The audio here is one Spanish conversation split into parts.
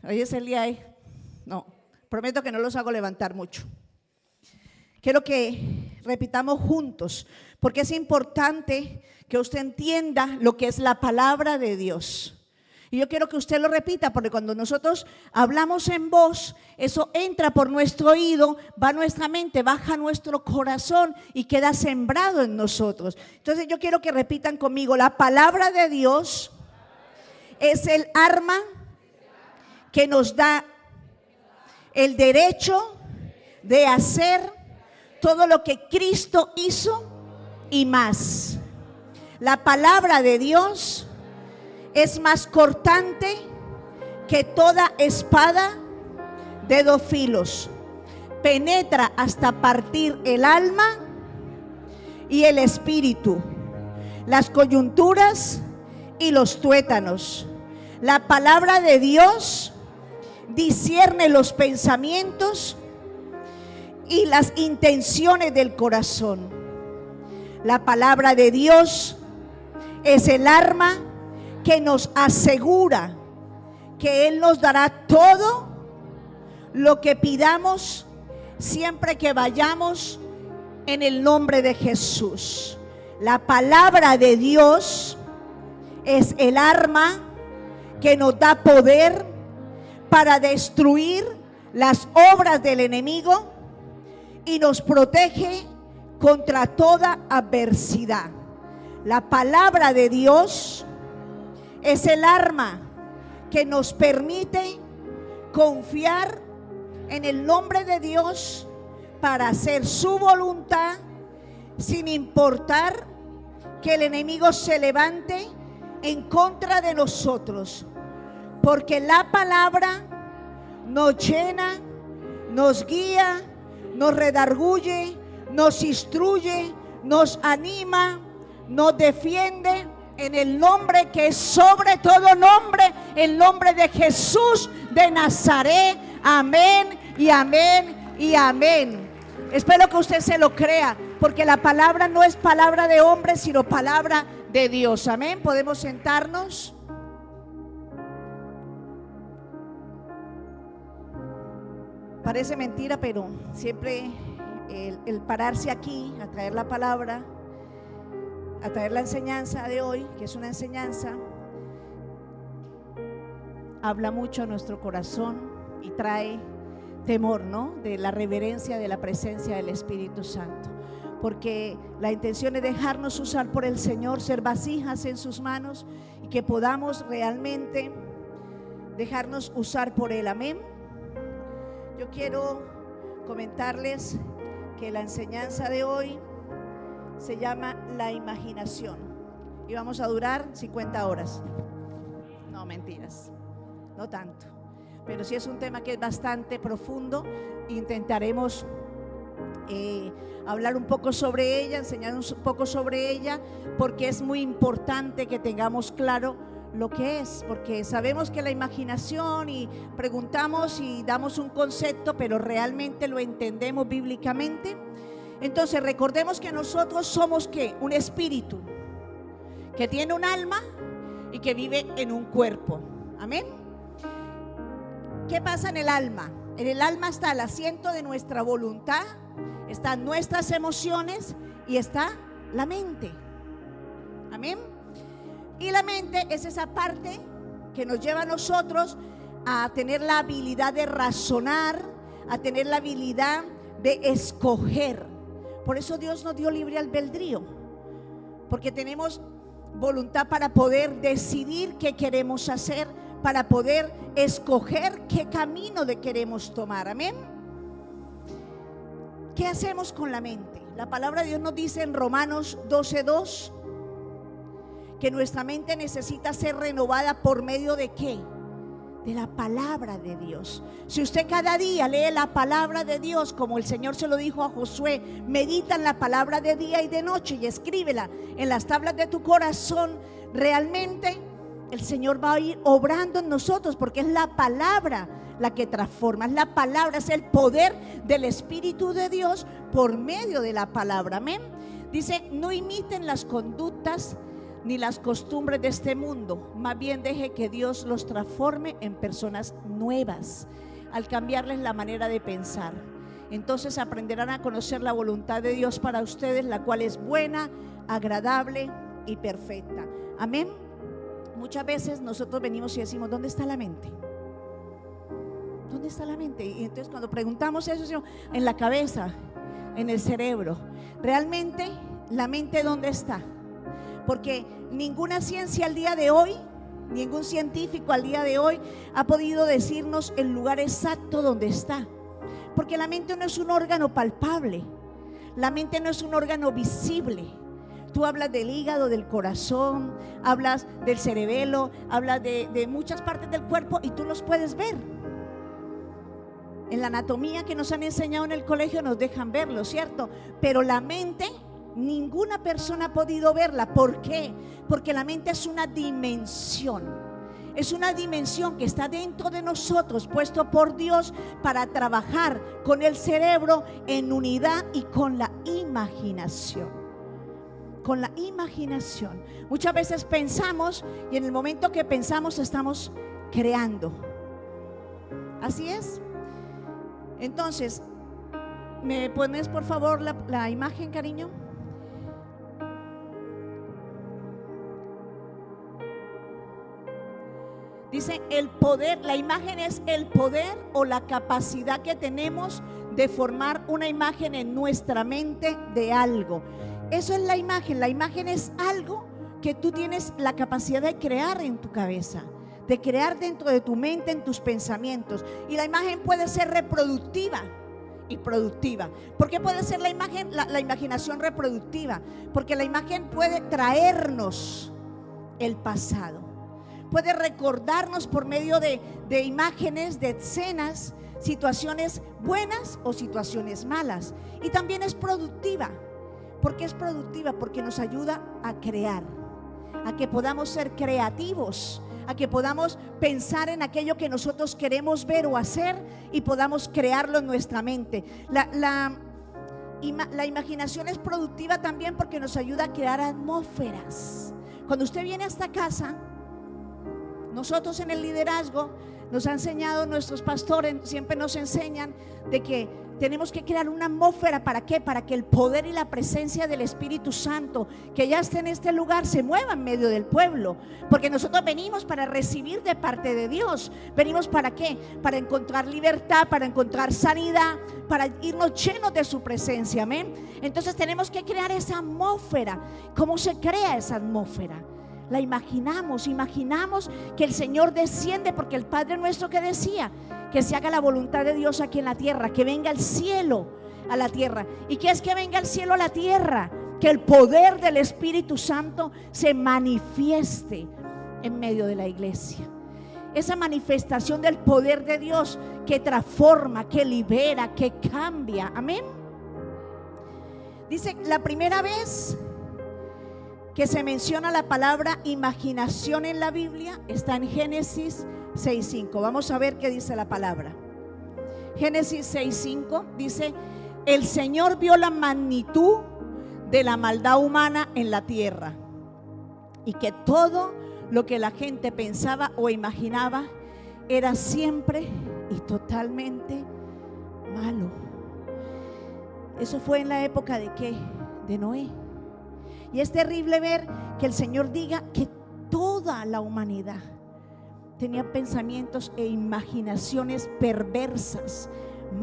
Hoy es el día ahí. No, prometo que no los hago levantar mucho. Quiero que repitamos juntos, porque es importante que usted entienda lo que es la palabra de Dios. Y yo quiero que usted lo repita, porque cuando nosotros hablamos en voz, eso entra por nuestro oído, va a nuestra mente, baja a nuestro corazón y queda sembrado en nosotros. Entonces yo quiero que repitan conmigo: la palabra de Dios es el arma que nos da el derecho de hacer todo lo que Cristo hizo y más. La palabra de Dios es más cortante que toda espada de dos filos. Penetra hasta partir el alma y el espíritu, las coyunturas y los tuétanos. La palabra de Dios discierne los pensamientos y las intenciones del corazón. La palabra de Dios es el arma que nos asegura que Él nos dará todo lo que pidamos siempre que vayamos en el nombre de Jesús. La palabra de Dios es el arma que nos da poder para destruir las obras del enemigo y nos protege contra toda adversidad. La palabra de Dios es el arma que nos permite confiar en el nombre de Dios para hacer su voluntad, sin importar que el enemigo se levante en contra de nosotros, porque la palabra nos llena, nos guía, nos redarguye, nos instruye, nos anima, nos defiende en el nombre que es sobre todo nombre, el nombre de Jesús de Nazaret. Amén y amén y amén. Espero que usted se lo crea, porque la palabra no es palabra de hombre, sino palabra de Dios. Amén. Podemos sentarnos. Parece mentira, pero siempre el pararse aquí a traer la palabra, a traer la enseñanza de hoy, que es una enseñanza, habla mucho a nuestro corazón y trae temor, ¿no? De la reverencia de la presencia del Espíritu Santo, porque la intención es dejarnos usar por el Señor, ser vasijas en sus manos y que podamos realmente dejarnos usar por Él. Amén. Yo quiero comentarles que la enseñanza de hoy se llama la imaginación y vamos a durar 50 horas. No, mentiras, no tanto, pero sí es un tema que es bastante profundo. Intentaremos hablar un poco sobre ella, enseñar un poco sobre ella, porque es muy importante que tengamos claro lo que es, porque sabemos que la imaginación, y preguntamos y damos un concepto, pero realmente lo entendemos bíblicamente. Entonces recordemos que nosotros somos ¿qué? Un espíritu que tiene un alma y que vive en un cuerpo. Amén. ¿Qué pasa en el alma? En el alma está el asiento de nuestra voluntad, están nuestras emociones y está la mente. Amén. Y la mente es esa parte que nos lleva a nosotros a tener la habilidad de razonar, a tener la habilidad de escoger. Por eso Dios nos dio libre albedrío, porque tenemos voluntad para poder decidir qué queremos hacer, para poder escoger qué camino queremos tomar. Amén. ¿Qué hacemos con la mente? La palabra de Dios nos dice en Romanos 12:2 que nuestra mente necesita ser renovada por medio de ¿qué? De la palabra de Dios. Si usted cada día lee la palabra de Dios, como el Señor se lo dijo a Josué, medita en la palabra de día y de noche y escríbela en las tablas de tu corazón, realmente el Señor va a ir obrando en nosotros, porque es la palabra la que transforma, es la palabra, es el poder del Espíritu de Dios por medio de la palabra. Amén. Dice: no imiten las conductas ni las costumbres de este mundo. Más bien deje que Dios los transforme en personas nuevas al cambiarles la manera de pensar. Entonces aprenderán a conocer la voluntad de Dios para ustedes, la cual es buena, agradable y perfecta. Amén. Muchas veces nosotros venimos y decimos: ¿dónde está la mente? ¿Dónde está la mente? Y entonces cuando preguntamos eso, decimos: en la cabeza, en el cerebro. Realmente, ¿la mente dónde está? Porque ninguna ciencia al día de hoy, ningún científico al día de hoy ha podido decirnos el lugar exacto donde está. Porque la mente no es un órgano palpable, la mente no es un órgano visible. Tú hablas del hígado, del corazón, hablas del cerebelo, hablas de muchas partes del cuerpo y tú los puedes ver. En la anatomía que nos han enseñado en el colegio nos dejan verlo, ¿cierto? Pero la mente, ninguna persona ha podido verla. ¿Por qué? Porque la mente es una dimensión. Es una dimensión que está dentro de nosotros, puesto por Dios para trabajar con el cerebro en unidad y con la imaginación. Con la imaginación. Muchas veces pensamos y en el momento que pensamos estamos creando. Así es. Entonces, ¿me pones por favor la imagen, cariño? Dice el poder, la imagen es el poder o la capacidad que tenemos de formar una imagen en nuestra mente de algo. Eso es la imagen es algo que tú tienes la capacidad de crear en tu cabeza, de crear dentro de tu mente, en tus pensamientos. Y la imagen puede ser reproductiva y productiva. ¿Por qué puede ser la imagen, la imaginación reproductiva? Porque la imagen puede traernos el pasado, puede recordarnos por medio de imágenes, de escenas, situaciones buenas o situaciones malas. Y también es productiva. ¿Por qué es productiva? Porque nos ayuda a crear, a que podamos ser creativos, a que podamos pensar en aquello que nosotros queremos ver o hacer y podamos crearlo en nuestra mente. La imaginación es productiva también porque nos ayuda a crear atmósferas. Cuando usted viene a esta casa, nosotros en el liderazgo nos ha enseñado, nuestros pastores siempre nos enseñan de que tenemos que crear una atmósfera. ¿Para qué? Para que el poder y la presencia del Espíritu Santo que ya está en este lugar se mueva en medio del pueblo. Porque nosotros venimos para recibir de parte de Dios. ¿Venimos para qué? Para encontrar libertad, para encontrar sanidad, para irnos llenos de su presencia. Amén. Entonces tenemos que crear esa atmósfera. ¿Cómo se crea esa atmósfera? La imaginamos que el Señor desciende, porque el Padre nuestro que decía que se haga la voluntad de Dios aquí en la tierra, que venga el cielo a la tierra. ¿Y qué es que venga el cielo a la tierra? Que el poder del Espíritu Santo se manifieste en medio de la iglesia. Esa manifestación del poder de Dios que transforma, que libera, que cambia. Amén. Dice, la primera vez que se menciona la palabra imaginación en la Biblia está en Génesis 6:5. Vamos a ver qué dice la palabra. Génesis 6:5 dice: el Señor vio la magnitud de la maldad humana en la tierra y que todo lo que la gente pensaba o imaginaba era siempre y totalmente malo. Eso fue en la época de ¿qué? De Noé. Y es terrible ver que el Señor diga que toda la humanidad tenía pensamientos e imaginaciones perversas,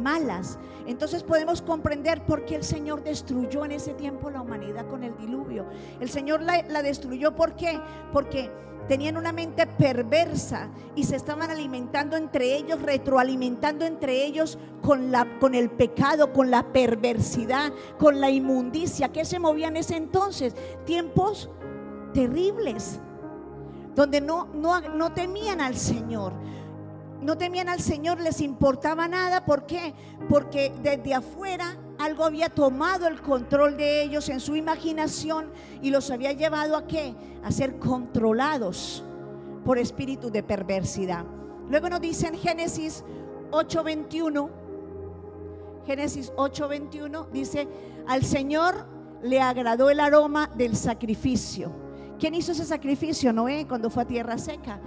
malas. Entonces podemos comprender por qué el Señor destruyó en ese tiempo la humanidad con el diluvio. El Señor la destruyó, ¿por qué? Porque tenían una mente perversa y se estaban alimentando entre ellos, retroalimentando entre ellos con el pecado, con la perversidad, con la inmundicia que se movía en ese entonces. Tiempos terribles donde no temían al Señor. No temían al Señor, les importaba nada. ¿Por qué? Porque desde afuera algo había tomado el control de ellos en su imaginación y los había llevado ¿a qué? A ser controlados por espíritus de perversidad. Luego nos dice en Génesis 8:21, Génesis 8:21 dice: al Señor le agradó el aroma del sacrificio ¿Quién hizo ese sacrificio? Noé, cuando fue a tierra seca.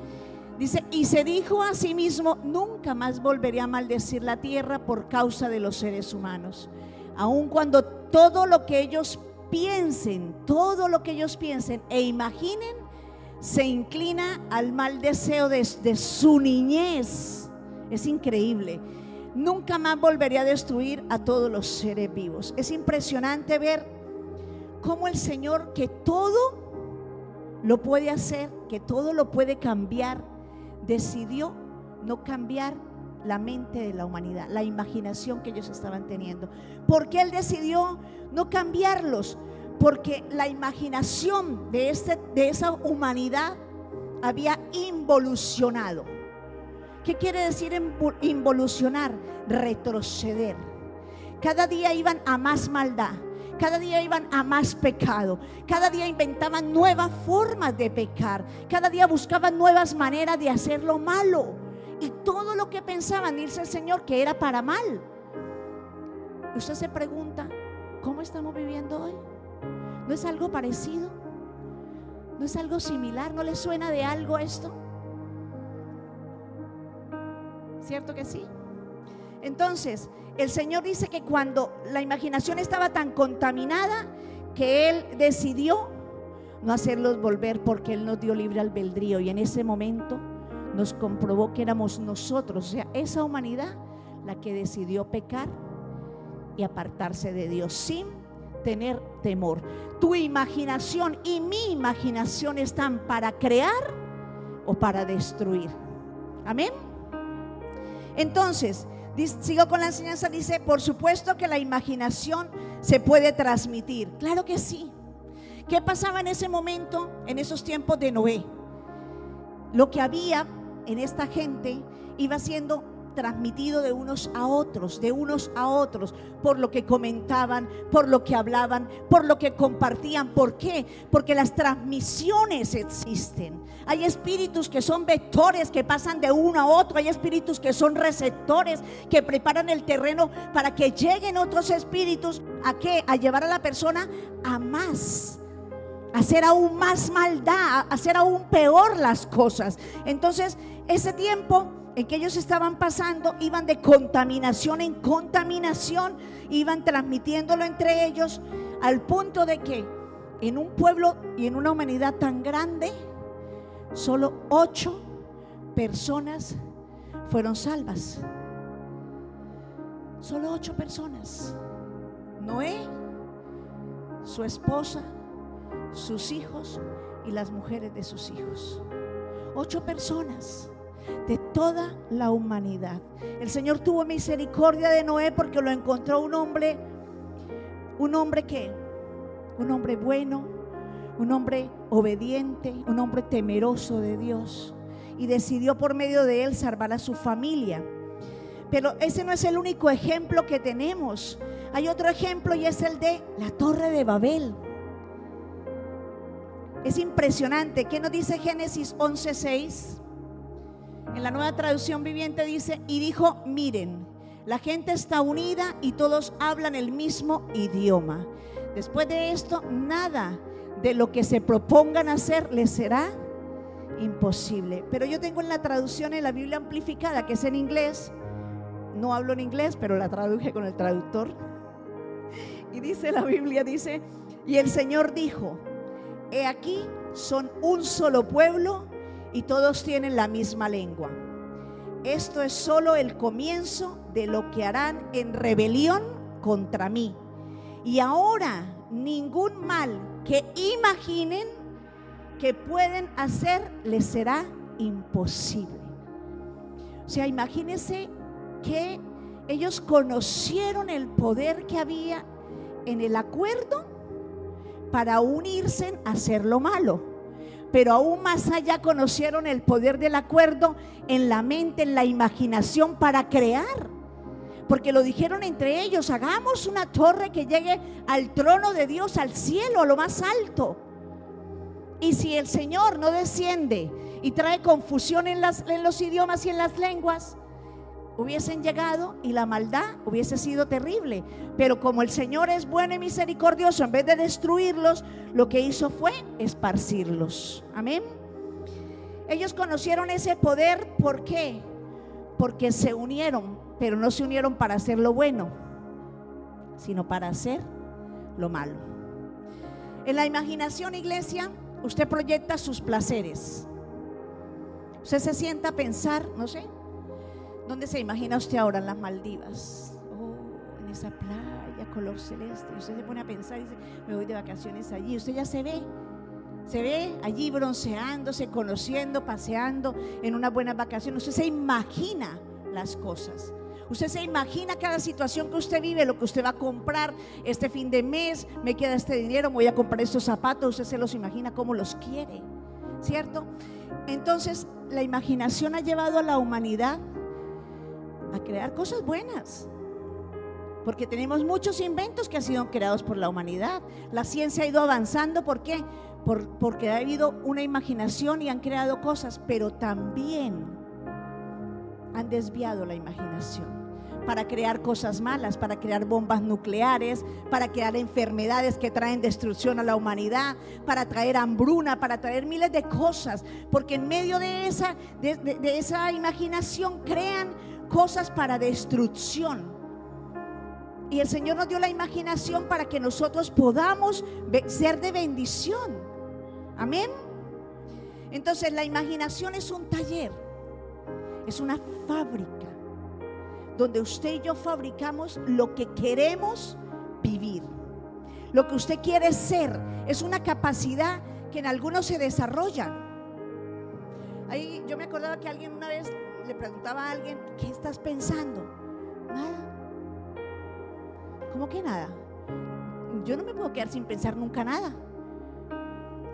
Dice, y se dijo a sí mismo: nunca más volveré a maldecir la tierra por causa de los seres humanos. Aun cuando todo lo que ellos piensen e imaginen, se inclina al mal deseo de su niñez. Es increíble. Nunca más volveré a destruir a todos los seres vivos. Es impresionante ver cómo el Señor, que todo lo puede hacer, que todo lo puede cambiar, decidió no cambiar la mente de la humanidad, la imaginación que ellos estaban teniendo. ¿Por qué Él decidió no cambiarlos? Porque la imaginación de esa humanidad había involucionado. ¿Qué quiere decir involucionar? Retroceder. Cada día iban a más maldad, cada día iban a más pecado, cada día inventaban nuevas formas de pecar, cada día buscaban nuevas maneras de hacer lo malo, y todo lo que pensaban, dice el Señor, que era para mal. Usted se pregunta, ¿cómo estamos viviendo hoy? ¿No es algo parecido? ¿No es algo similar? ¿No le suena de algo esto? ¿Cierto que sí? Entonces, el Señor dice que cuando la imaginación estaba tan contaminada, que Él decidió no hacerlos volver, porque Él nos dio libre albedrío, y en ese momento nos comprobó que éramos nosotros, o sea, esa humanidad, la que decidió pecar y apartarse de Dios sin tener temor. Tu imaginación y mi imaginación están para crear o para destruir. Amén. Entonces, sigo con la enseñanza. Dice, por supuesto que la imaginación se puede transmitir. Claro que sí. ¿Qué pasaba en ese momento, en esos tiempos de Noé? Lo que había en esta gente iba siendo transmitido de unos a otros, por lo que comentaban, por lo que hablaban, por lo que compartían. ¿Por qué? Porque las transmisiones existen. Hay espíritus que son vectores, que pasan de uno a otro. Hay espíritus que son receptores, que preparan el terreno para que lleguen otros espíritus. ¿A qué? A llevar a la persona a más, a hacer aún más maldad, a hacer aún peor las cosas. Entonces, ese tiempo en que ellos estaban pasando, iban de contaminación en contaminación, iban transmitiéndolo entre ellos, al punto de que en un pueblo y en una humanidad tan grande, solo 8 personas fueron salvas. Solo 8 personas. Noé, su esposa, sus hijos y las mujeres de sus hijos. 8 personas de toda la humanidad. El Señor tuvo misericordia de Noé, porque lo encontró un hombre bueno, un hombre obediente, un hombre temeroso de Dios, y decidió por medio de él salvar a su familia. Pero ese no es el único ejemplo que tenemos. Hay otro ejemplo, y es el de la Torre de Babel. Es impresionante. ¿Qué nos dice Génesis 11:6? En la Nueva Traducción Viviente dice: y dijo, miren, la gente está unida y todos hablan el mismo idioma. Después de esto, nada de lo que se propongan hacer les será imposible. Pero yo tengo en la traducción, en la Biblia amplificada, que es en inglés. No hablo en inglés, pero la traduje con el traductor. Y dice la Biblia, dice: y el Señor dijo, he aquí, son un solo pueblo y todos tienen la misma lengua. Esto es solo el comienzo de lo que harán en rebelión contra mí. Y ahora ningún mal que imaginen que pueden hacer les será imposible. O sea, imagínense que ellos conocieron el poder que había en el acuerdo para unirse a hacer lo malo. Pero aún más allá, conocieron el poder del acuerdo en la mente, en la imaginación, para crear. Porque lo dijeron entre ellos: hagamos una torre que llegue al trono de Dios, al cielo, a lo más alto. Y si el Señor no desciende y trae confusión en los idiomas y en las lenguas, hubiesen llegado y la maldad hubiese sido terrible. Pero como el Señor es bueno y misericordioso, en vez de destruirlos, lo que hizo fue esparcirlos. Amén. Ellos conocieron ese poder. ¿Por qué? Porque se unieron, pero no se unieron para hacer lo bueno, sino para hacer lo malo. En la imaginación, iglesia, usted proyecta sus placeres. Usted se sienta a pensar, no sé, ¿dónde se imagina usted ahora? En las Maldivas, en esa playa color celeste. Y usted se pone a pensar y dice, me voy de vacaciones allí. Usted ya se ve allí bronceándose, conociendo, paseando en unas buenas vacaciones. Usted se imagina las cosas. Usted se imagina cada situación que usted vive, lo que usted va a comprar este fin de mes. Me queda este dinero, me voy a comprar estos zapatos. Usted se los imagina como los quiere, ¿cierto? Entonces la imaginación ha llevado a la humanidad a crear cosas buenas, porque tenemos muchos inventos que han sido creados por la humanidad. La ciencia ha ido avanzando. ¿Por qué? Porque ha habido una imaginación y han creado cosas, pero también han desviado la imaginación para crear cosas malas, para crear bombas nucleares, para crear enfermedades que traen destrucción a la humanidad, para traer hambruna, para traer miles de cosas, porque en medio de esa imaginación crean cosas para destrucción. Y el Señor nos dio la imaginación para que nosotros podamos ser de bendición. Amén. Entonces la imaginación es un taller, es una fábrica donde usted y yo fabricamos lo que queremos vivir, lo que usted quiere ser. Es una capacidad que en algunos se desarrolla. Ahí yo me acordaba que alguien una vez le preguntaba a alguien, ¿qué estás pensando? Nada. ¿Cómo que nada? Yo no me puedo quedar sin pensar nunca nada.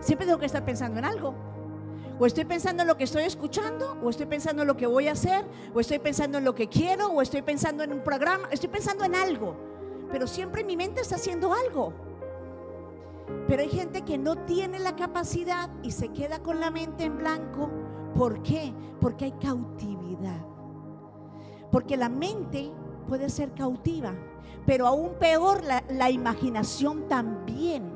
Siempre tengo que estar pensando en algo. O estoy pensando en lo que estoy escuchando, o estoy pensando en lo que voy a hacer, o estoy pensando en lo que quiero, o estoy pensando en un programa. Estoy pensando en algo, pero siempre mi mente está haciendo algo. Pero hay gente que no tiene la capacidad y se queda con la mente en blanco. ¿Por qué? Porque hay cautividad. Porque la mente puede ser cautiva, pero aún peor la imaginación también.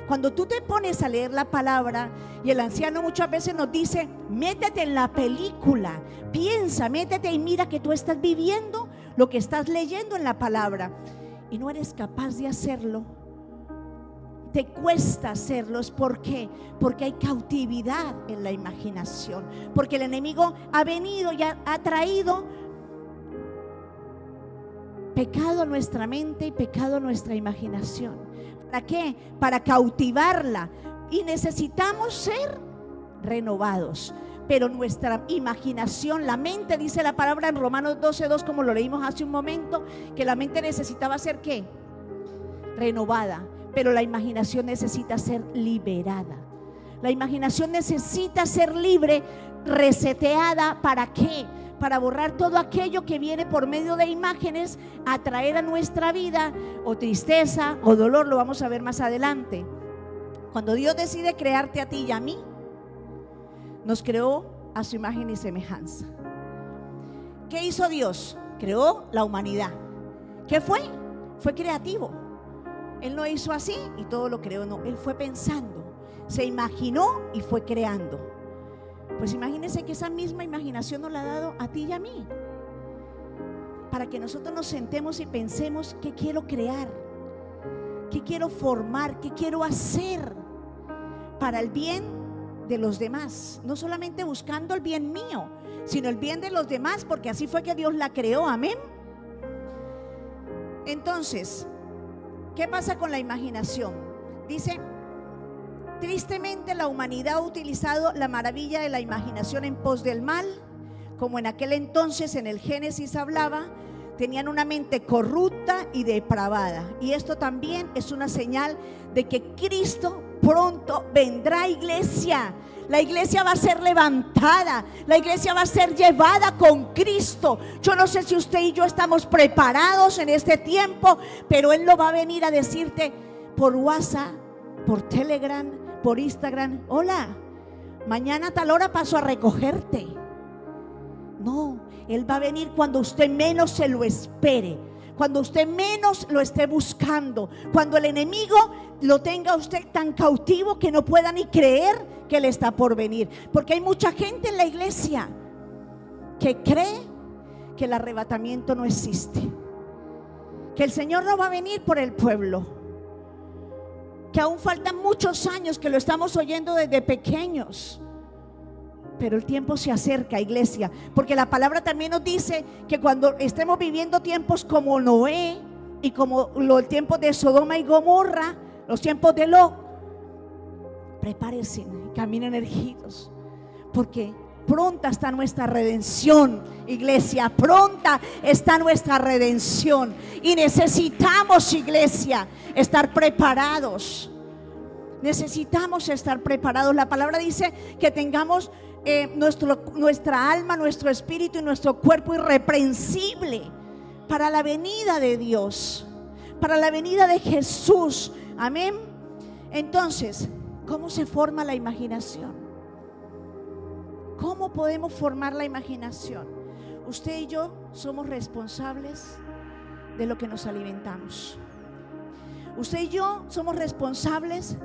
Cuando tú te pones a leer la palabra, y el anciano muchas veces nos dice, métete en la película, piensa, métete y mira que tú estás viviendo lo que estás leyendo en la palabra, y no eres capaz de hacerlo, te cuesta hacerlo. ¿Por qué? Porque hay cautividad en la imaginación, porque el enemigo ha venido y ha traído pecado a nuestra mente y pecado a nuestra imaginación. ¿Para qué? Para cautivarla. Y necesitamos ser renovados. Pero nuestra imaginación, la mente, dice la palabra en Romanos 12:2, como lo leímos hace un momento, que la mente necesitaba ser ¿qué? Renovada. Pero la imaginación necesita ser liberada. La imaginación necesita ser libre, reseteada. ¿Para qué? Para borrar todo aquello que viene por medio de imágenes a traer a nuestra vida o tristeza o dolor. Lo vamos a ver más adelante. Cuando Dios decide crearte a ti y a mí, nos creó a su imagen y semejanza. ¿Qué hizo Dios? Creó la humanidad. ¿Qué fue? Fue creativo. Él no hizo así y todo lo creó, no. Él fue pensando, se imaginó y fue creando. Pues imagínense que esa misma imaginación nos la ha dado a ti y a mí, para que nosotros nos sentemos y pensemos qué quiero crear, qué quiero formar, qué quiero hacer para el bien de los demás. No solamente buscando el bien mío, sino el bien de los demás, porque así fue que Dios la creó. Amén. Entonces, ¿qué pasa con la imaginación? Dice: tristemente la humanidad ha utilizado la maravilla de la imaginación en pos del mal. Como en aquel entonces en el Génesis hablaba, tenían una mente corrupta y depravada. Y esto también es una señal de que Cristo pronto vendrá, iglesia. La iglesia va a ser levantada, la iglesia va a ser llevada con Cristo. Yo no sé si usted y yo estamos preparados en este tiempo, pero Él no va a venir a decirte por WhatsApp, por Telegram, por Instagram: hola, mañana a tal hora paso a recogerte. No, Él va a venir cuando usted menos se lo espere, cuando usted menos lo esté buscando, cuando el enemigo lo tenga a usted tan cautivo que no pueda ni creer que Él está por venir. Porque hay mucha gente en la iglesia que cree que el arrebatamiento no existe, que el Señor no va a venir por el pueblo, que aún faltan muchos años, que lo estamos oyendo desde pequeños. Pero el tiempo se acerca, iglesia, porque la palabra también nos dice que cuando estemos viviendo tiempos como Noé y como los tiempos de Sodoma y Gomorra, los tiempos de Lot, prepárense, caminen erguidos, porque pronta está nuestra redención, iglesia, pronta está nuestra redención. Y necesitamos, iglesia, estar preparados. Necesitamos estar preparados. La palabra dice que tengamos nuestra alma, nuestro espíritu y nuestro cuerpo irreprensible para la venida de Dios, para la venida de Jesús. Amén. Entonces, ¿cómo se forma la imaginación? ¿Cómo podemos formar la imaginación? Usted y yo somos responsables de lo que nos alimentamos. Usted y yo somos responsables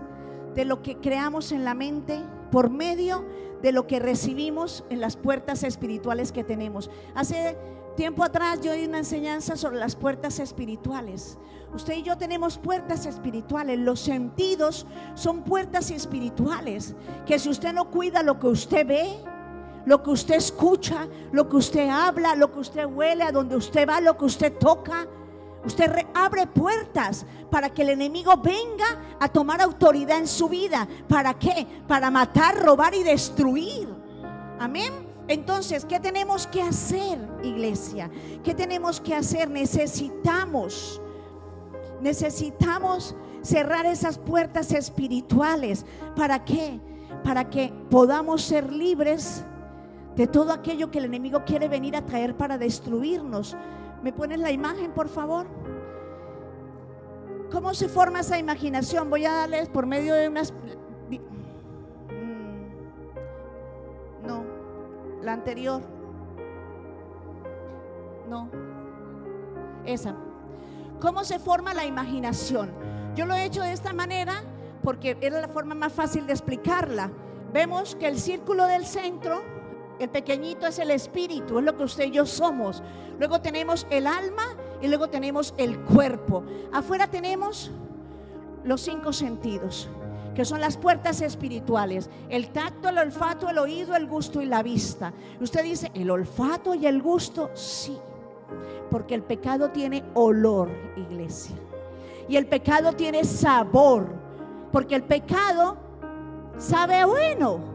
de lo que creamos en la mente por medio de lo que recibimos en las puertas espirituales que tenemos. Hace tiempo atrás yo di una enseñanza sobre las puertas espirituales. Usted y yo tenemos puertas espirituales. Los sentidos son puertas espirituales que si usted no cuida lo que usted ve, lo que usted escucha, lo que usted habla, lo que usted huele, a donde usted va, lo que usted toca, usted abre puertas para que el enemigo venga a tomar autoridad en su vida. ¿Para qué? Para matar, robar y destruir. Amén. Entonces, ¿qué tenemos que hacer, iglesia? ¿Qué tenemos que hacer? Necesitamos cerrar esas puertas espirituales. ¿Para qué? Para que podamos ser libres de todo aquello que el enemigo quiere venir a traer para destruirnos. ¿Me pones la imagen, por favor? ¿Cómo se forma esa imaginación? Voy a darles por medio de unas... No, la anterior. No, esa. ¿Cómo se forma la imaginación? Yo lo he hecho de esta manera porque era la forma más fácil de explicarla. Vemos que el círculo del centro, el pequeñito, es el espíritu, es lo que usted y yo somos. Luego tenemos el alma y luego tenemos el cuerpo. Afuera tenemos los 5 sentidos, que son las puertas espirituales: el tacto, el olfato, el oído, el gusto y la vista. Usted dice, ¿el olfato y el gusto? Sí, porque el pecado tiene olor, iglesia, y el pecado tiene sabor, porque el pecado sabe bueno.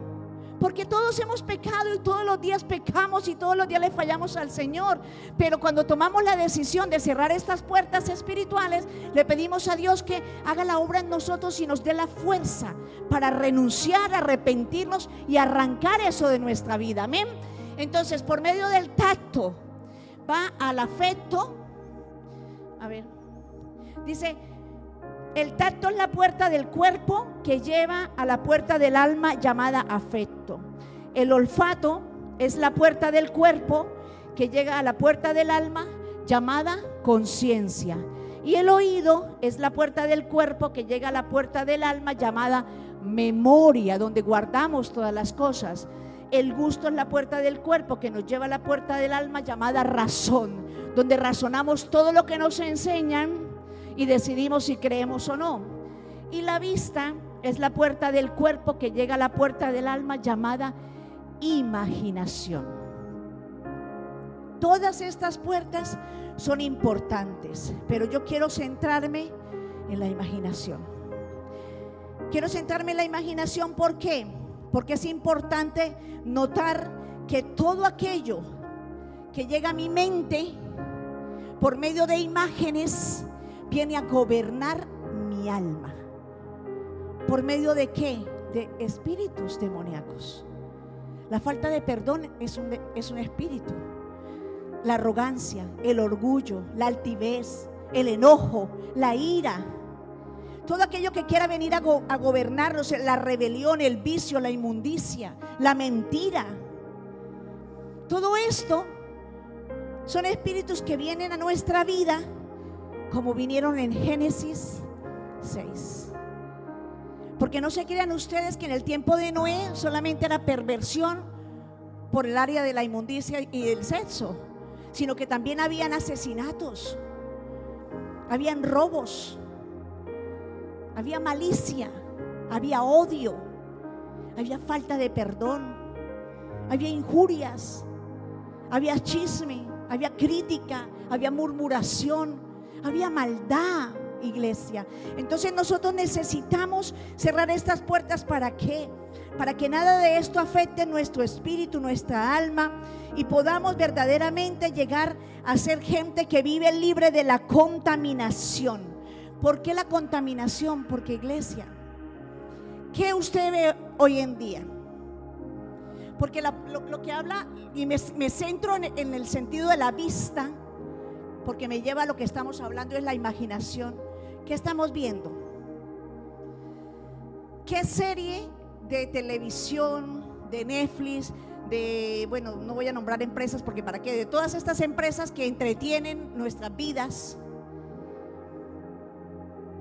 Porque todos hemos pecado y todos los días pecamos y todos los días le fallamos al Señor. Pero cuando tomamos la decisión de cerrar estas puertas espirituales, le pedimos a Dios que haga la obra en nosotros y nos dé la fuerza para renunciar, arrepentirnos y arrancar eso de nuestra vida. Amén. Entonces, por medio del tacto va al afecto. A ver, dice: el tacto es la puerta del cuerpo que lleva a la puerta del alma llamada afecto. El olfato es la puerta del cuerpo que llega a la puerta del alma llamada conciencia. Y el oído es la puerta del cuerpo que llega a la puerta del alma llamada memoria, donde guardamos todas las cosas. El gusto es la puerta del cuerpo que nos lleva a la puerta del alma llamada razón, donde razonamos todo lo que nos enseñan y decidimos si creemos o no. Y la vista es la puerta del cuerpo que llega a la puerta del alma llamada imaginación. Todas estas puertas son importantes, pero yo quiero centrarme en la imaginación. Quiero centrarme en la imaginación. ¿Por qué? Porque es importante notar que todo aquello que llega a mi mente por medio de imágenes viene a gobernar mi alma. ¿Por medio de qué? De espíritus demoníacos. La falta de perdón es un espíritu. La arrogancia, el orgullo, la altivez, el enojo, la ira, todo aquello que quiera venir a gobernarnos, la rebelión, el vicio, la inmundicia, la mentira. Todo esto Son espíritus que vienen a nuestra vida como vinieron en Génesis 6. Porque no se crean ustedes que en el tiempo de Noé solamente era perversión por el área de la inmundicia y del sexo, sino que también habían asesinatos, habían robos, había malicia, había odio, había falta de perdón, había injurias, había chisme, había crítica, había murmuración, había maldad, iglesia. Entonces nosotros necesitamos cerrar estas puertas. ¿Para qué? Para que nada de esto afecte nuestro espíritu, nuestra alma, y podamos verdaderamente llegar a ser gente que vive libre de la contaminación. ¿Por qué la contaminación? Porque, iglesia, ¿qué usted ve hoy en día? Porque lo que habla, y me centro en el sentido de la vista, porque me lleva a lo que estamos hablando, es la imaginación. ¿Qué estamos viendo? ¿Qué serie de televisión, de Netflix, bueno, no voy a nombrar empresas porque para qué, de todas estas empresas que entretienen nuestras vidas,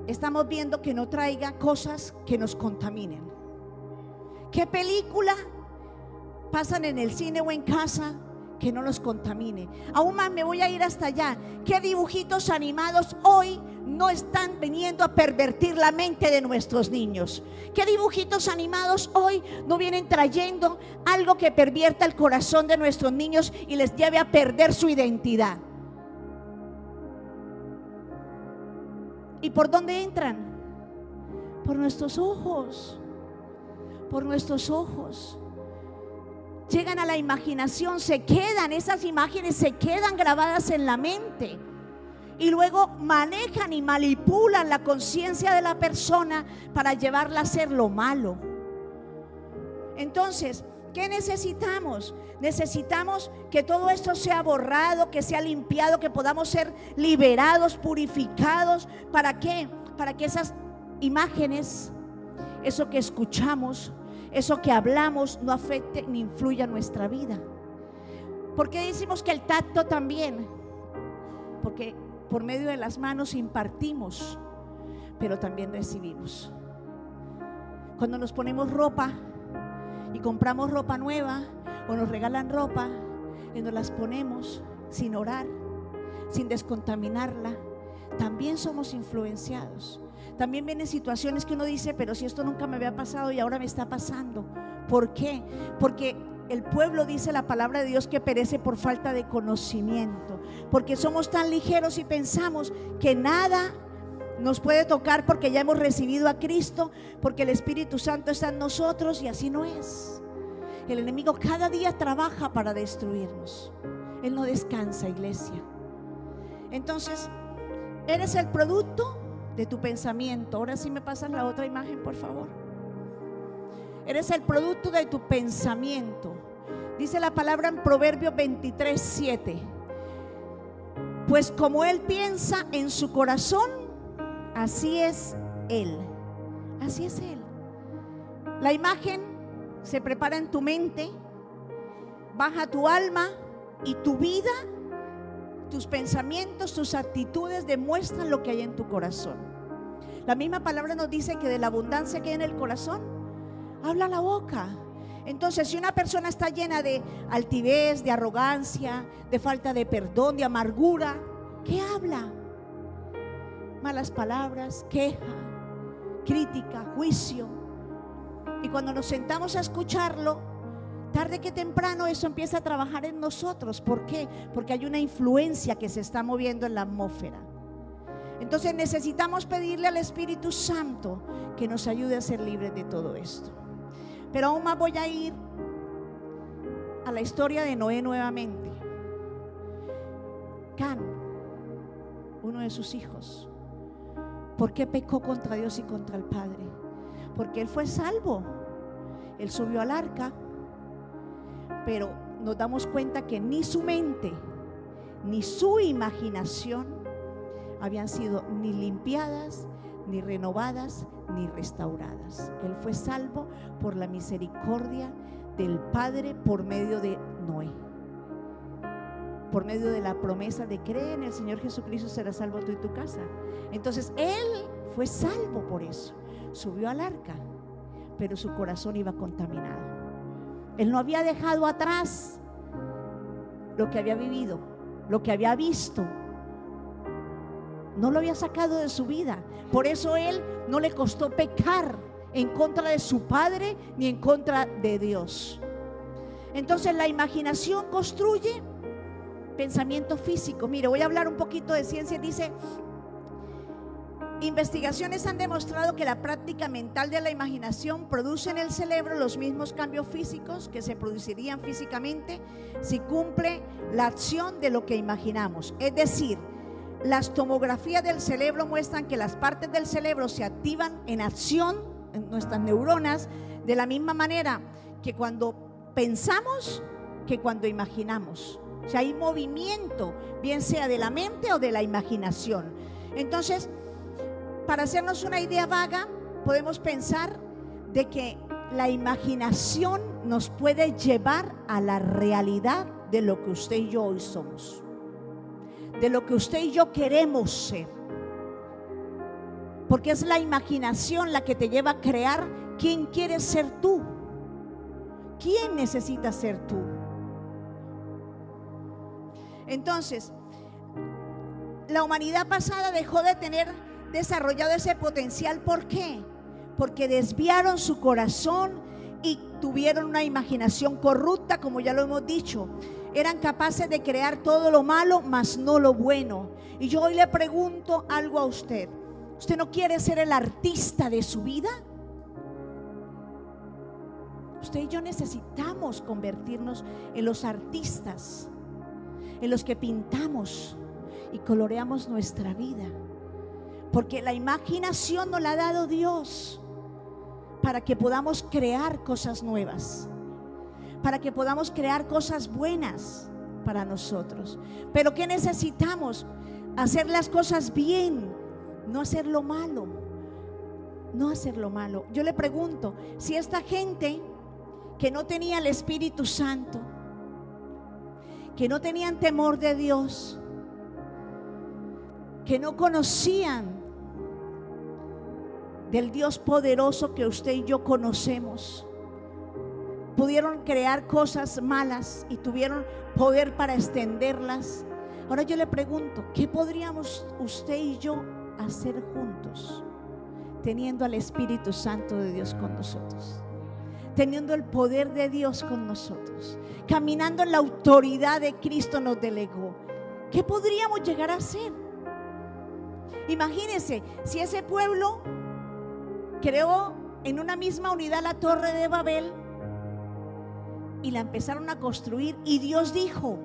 estamos viendo que no traiga cosas que nos contaminen? ¿Qué película pasan en el cine o en casa que no los contamine? Aún más me voy a ir hasta allá. ¿Qué dibujitos animados hoy no están viniendo a pervertir la mente de nuestros niños? ¿Qué dibujitos animados hoy no vienen trayendo algo que pervierta el corazón de nuestros niños y les lleve a perder su identidad? ¿Y por dónde entran? Por nuestros ojos. Por nuestros ojos. Llegan a la imaginación, se quedan, esas imágenes se quedan grabadas en la mente y luego manejan y manipulan la conciencia de la persona para llevarla a hacer lo malo. Entonces, ¿qué necesitamos? Necesitamos que todo esto sea borrado, que sea limpiado, que podamos ser liberados, purificados. ¿Para qué? Para que esas imágenes, eso que escuchamos, eso que hablamos, no afecte ni influya en nuestra vida. ¿Por qué decimos que el tacto también? Porque por medio de las manos impartimos, pero también recibimos. Cuando nos ponemos ropa y compramos ropa nueva, o nos regalan ropa y nos las ponemos sin orar, sin descontaminarla, también somos influenciados. También vienen situaciones que uno dice, pero si esto nunca me había pasado y ahora me está pasando. ¿Por qué? Porque el pueblo, dice la palabra de Dios, que perece por falta de conocimiento. Porque somos tan ligeros y pensamos que nada nos puede tocar porque ya hemos recibido a Cristo, porque el Espíritu Santo está en nosotros, y así no es. El enemigo cada día trabaja para destruirnos. Él no descansa, iglesia. Entonces, eres el producto de tu pensamiento. Ahora sí me pasas la otra imagen, por favor. Eres el producto de tu pensamiento. Dice la palabra en Proverbios 23:7. Pues como él piensa en su corazón, así es él. Así es él. La imagen se prepara en tu mente, baja a tu alma, y tu vida, tus pensamientos, tus actitudes demuestran lo que hay en tu corazón. La misma palabra nos dice que de la abundancia que hay en el corazón, habla la boca. Entonces, si una persona está llena de altivez, de arrogancia, de falta de perdón, de amargura, ¿qué habla? Malas palabras, queja, crítica, juicio. Y cuando nos sentamos a escucharlo, tarde que temprano eso empieza a trabajar en nosotros. ¿Por qué? Porque hay una influencia que se está moviendo en la atmósfera. Entonces necesitamos pedirle al Espíritu Santo que nos ayude a ser libres de todo esto. Pero aún más voy a ir a la historia de Noé nuevamente. Can, uno de sus hijos, ¿por qué pecó contra Dios y contra el Padre? Porque él fue salvo. Él subió al arca, pero nos damos cuenta que ni su mente ni su imaginación habían sido ni limpiadas, ni renovadas, ni restauradas. Él fue salvo por la misericordia del Padre por medio de Noé. por medio de la promesa de cree en el Señor Jesucristo, serás salvo tú y tu casa. Entonces él fue salvo por eso. Subió al arca, pero su corazón iba contaminado. Él no había dejado atrás lo que había vivido, lo que había visto. No lo había sacado de su vida. Por eso él no le costó pecar en contra de su padre ni en contra de Dios. Entonces la imaginación construye pensamiento físico. Mire, voy a hablar un poquito de ciencia. Dice: investigaciones han demostrado que la práctica mental de la imaginación produce en el cerebro los mismos cambios físicos que se producirían físicamente si cumple la acción de lo que imaginamos. Es decir, las tomografías del cerebro muestran que las partes del cerebro se activan en acción, en nuestras neuronas, de la misma manera que cuando pensamos que cuando imaginamos. O sea, hay movimiento, bien sea de la mente o de la imaginación. Entonces, para hacernos una idea vaga, podemos pensar de que la imaginación nos puede llevar a la realidad de lo que usted y yo hoy somos, de lo que usted y yo queremos ser. Porque es la imaginación la que te lleva a crear quién quieres ser tú, quién necesitas ser tú. Entonces, la humanidad pasada dejó de tener desarrollado ese potencial. ¿Por qué? Porque desviaron su corazón y tuvieron una imaginación corrupta, como ya lo hemos dicho. Eran capaces de crear todo lo malo, mas no lo bueno. Y yo hoy le pregunto algo a usted. ¿Usted no quiere ser el artista de su vida? Usted y yo necesitamos convertirnos en los artistas, en los que pintamos y coloreamos nuestra vida. Porque la imaginación nos la ha dado Dios para que podamos crear cosas nuevas, para que podamos crear cosas buenas para nosotros. Pero ¿qué necesitamos? Hacer las cosas bien, no hacer lo malo, no hacer lo malo. Yo le pregunto, si esta gente que no tenía el Espíritu Santo, que no tenían temor de Dios, que no conocían del Dios poderoso que usted y yo conocemos, pudieron crear cosas malas y tuvieron poder para extenderlas. Ahora yo le pregunto, ¿qué podríamos usted y yo hacer juntos teniendo al Espíritu Santo de Dios con nosotros? Teniendo el poder de Dios con nosotros, caminando en la autoridad de Cristo nos delegó. ¿Qué podríamos llegar a hacer? Imagínense, si ese pueblo creó en una misma unidad la Torre de Babel y la empezaron a construir, y Dios dijo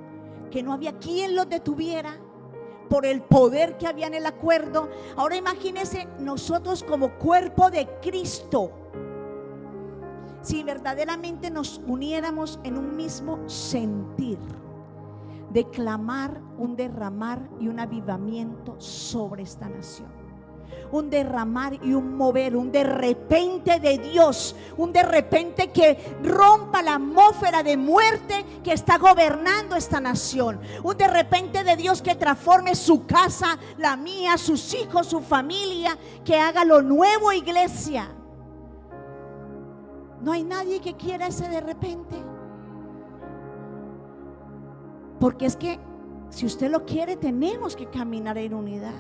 que no había quien los detuviera por el poder que había en el acuerdo. Ahora imagínense nosotros como cuerpo de Cristo, si verdaderamente nos uniéramos en un mismo sentir de clamar un derramar y un avivamiento sobre esta nación, un derramar y un mover, un de repente de Dios, un de repente que rompa la atmósfera de muerte que está gobernando esta nación, un de repente de Dios que transforme su casa, la mía, sus hijos, su familia, que haga lo nuevo, iglesia. No hay nadie que quiera ese de repente, porque es que si usted lo quiere, tenemos que caminar en unidad.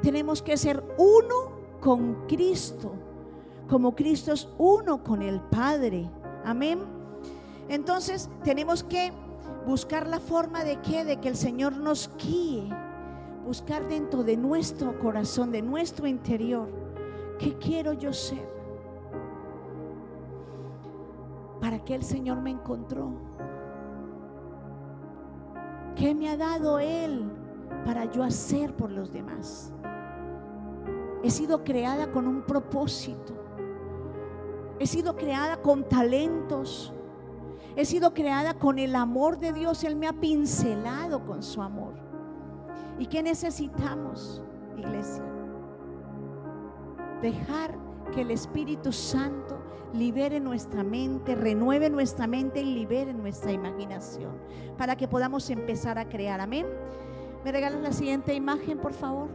Tenemos que ser uno con Cristo, como Cristo es uno con el Padre. Amén. Entonces tenemos que buscar la forma de que el Señor nos guíe, buscar dentro de nuestro corazón, de nuestro interior, ¿qué quiero yo ser? ¿Para qué el Señor me encontró? ¿Qué me ha dado Él para yo hacer por los demás? He sido creada con un propósito. He sido creada con talentos. He sido creada con el amor de Dios. Él me ha pincelado con su amor. ¿Y qué necesitamos, iglesia? Dejar que el Espíritu Santo libere nuestra mente, renueve nuestra mente y libere nuestra imaginación para que podamos empezar a crear. Amén. ¿Me regalan la siguiente imagen, por favor?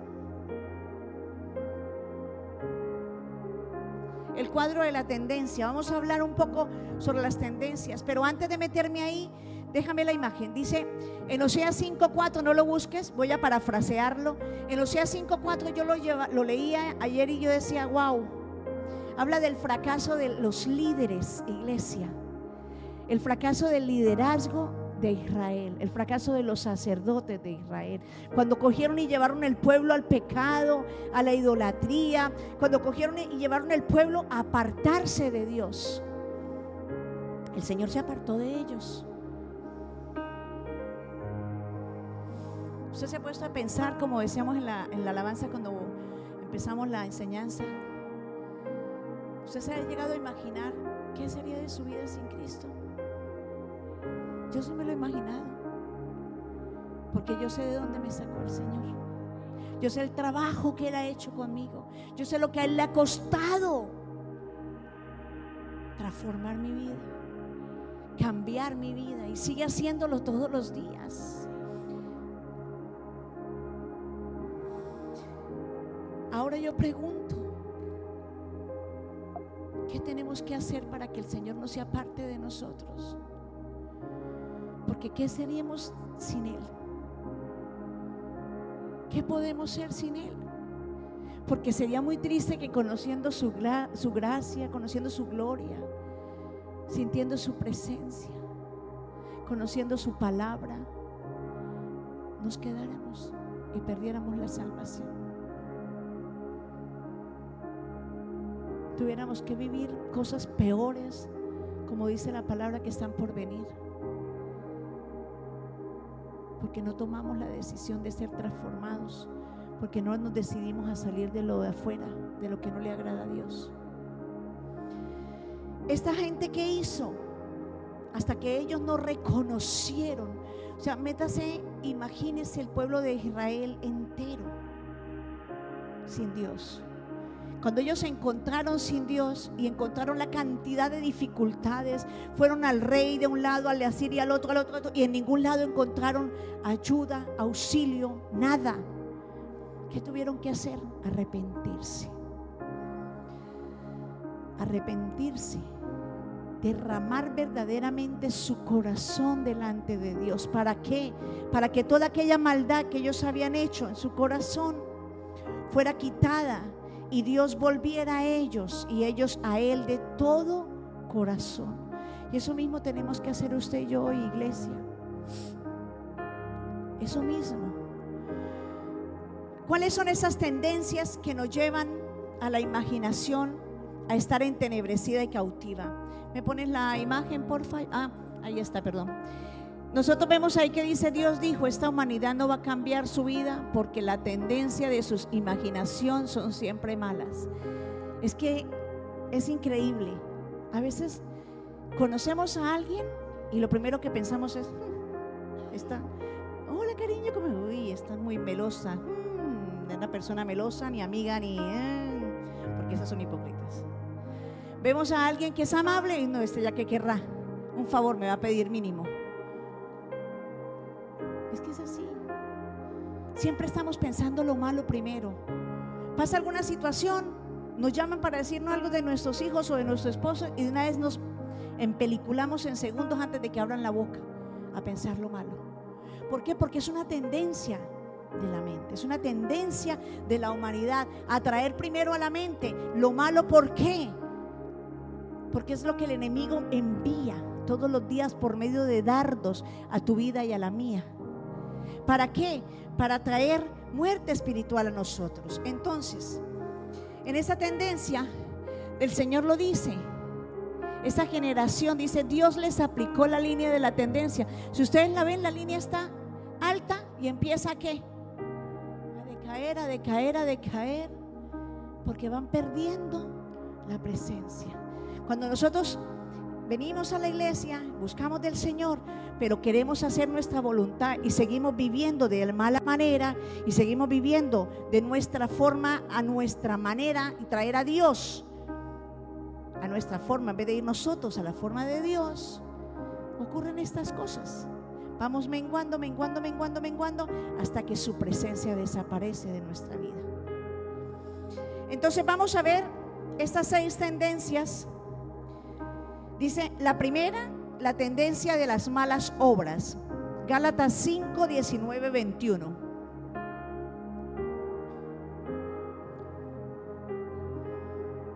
El cuadro de la tendencia. Vamos a hablar un poco sobre las tendencias, pero antes de meterme ahí, déjame la imagen. Dice en Oseas 5:4, no lo busques, voy a parafrasearlo. En Oseas 5:4 yo lo leía ayer y yo decía, wow, habla del fracaso de los líderes, iglesia, el fracaso del liderazgo de Israel, el fracaso de los sacerdotes de Israel, cuando cogieron y llevaron el pueblo al pecado, a la idolatría, cuando cogieron y llevaron el pueblo a apartarse de Dios. El Señor se apartó de ellos. Usted se ha puesto a pensar, como decíamos en la alabanza cuando empezamos la enseñanza, usted se ha llegado a imaginar qué sería de su vida sin Cristo. Yo sí me lo he imaginado, porque yo sé de dónde me sacó el Señor. Yo sé el trabajo que Él ha hecho conmigo. Yo sé lo que a Él le ha costado transformar mi vida, cambiar mi vida, y sigue haciéndolo todos los días. Ahora yo pregunto, ¿qué tenemos que hacer para que el Señor no se aparte de nosotros? Porque ¿qué seríamos sin Él? ¿Qué podemos ser sin Él? Porque sería muy triste que conociendo su gracia, conociendo su gloria, sintiendo su presencia, conociendo su palabra, nos quedáramos y perdiéramos la salvación. Tuviéramos que vivir cosas peores, como dice la palabra, que están por venir, porque no tomamos la decisión de ser transformados, porque no nos decidimos a salir de lo de afuera, de lo que no le agrada a Dios. Esta gente, ¿qué hizo? Hasta que ellos no reconocieron, o sea, métase, imagínese el pueblo de Israel entero sin Dios. Cuando ellos se encontraron sin Dios y encontraron la cantidad de dificultades, fueron al rey de un lado, al de Asiria, al otro, y en ningún lado encontraron ayuda, auxilio, nada. ¿Qué tuvieron que hacer? Arrepentirse. Arrepentirse, derramar verdaderamente su corazón delante de Dios. ¿Para qué? Para que toda aquella maldad que ellos habían hecho en su corazón fuera quitada y Dios volviera a ellos y ellos a Él de todo corazón. Y eso mismo tenemos que hacer usted y yo hoy, iglesia. Eso mismo. ¿Cuáles son esas tendencias que nos llevan a la imaginación, a estar entenebrecida y cautiva? ¿Me pones la imagen, por favor? Ahí está, perdón. Nosotros vemos ahí que dice: Dios dijo, esta humanidad no va a cambiar su vida porque la tendencia de su imaginación son siempre malas. Es que es increíble. A veces conocemos a alguien y lo primero que pensamos es: está, hola cariño, ¿cómo? Uy, está muy melosa. Una persona melosa, ni amiga, ni porque esas son hipócritas. Vemos a alguien que es amable y no, ya que querrá, un favor me va a pedir mínimo. Es que es así. Siempre estamos pensando lo malo primero. Pasa alguna situación, nos llaman para decirnos algo de nuestros hijos o de nuestro esposo y de una vez nos empeliculamos en segundos antes de que abran la boca a pensar lo malo. ¿Por qué? Porque es una tendencia de la mente, es una tendencia de la humanidad a traer primero a la mente lo malo. ¿Por qué? Porque es lo que el enemigo envía todos los días por medio de dardos a tu vida y a la mía. ¿Para qué? Para traer muerte espiritual a nosotros. Entonces, en esa tendencia, el Señor lo dice, esa generación, dice, Dios les aplicó la línea de la tendencia. Si ustedes la ven, la línea está alta y empieza ¿a qué? A decaer, a decaer, a decaer, porque van perdiendo la presencia. Cuando nosotros venimos a la iglesia, buscamos del Señor, pero queremos hacer nuestra voluntad y seguimos viviendo de mala manera y seguimos viviendo de nuestra forma a nuestra manera y traer a Dios a nuestra forma, en vez de ir nosotros a la forma de Dios, ocurren estas cosas. Vamos menguando, menguando, menguando, menguando, hasta que su presencia desaparece de nuestra vida. Entonces vamos a ver estas 6 tendencias. Dice la primera, la tendencia de las malas obras. Gálatas 5, 19, 21.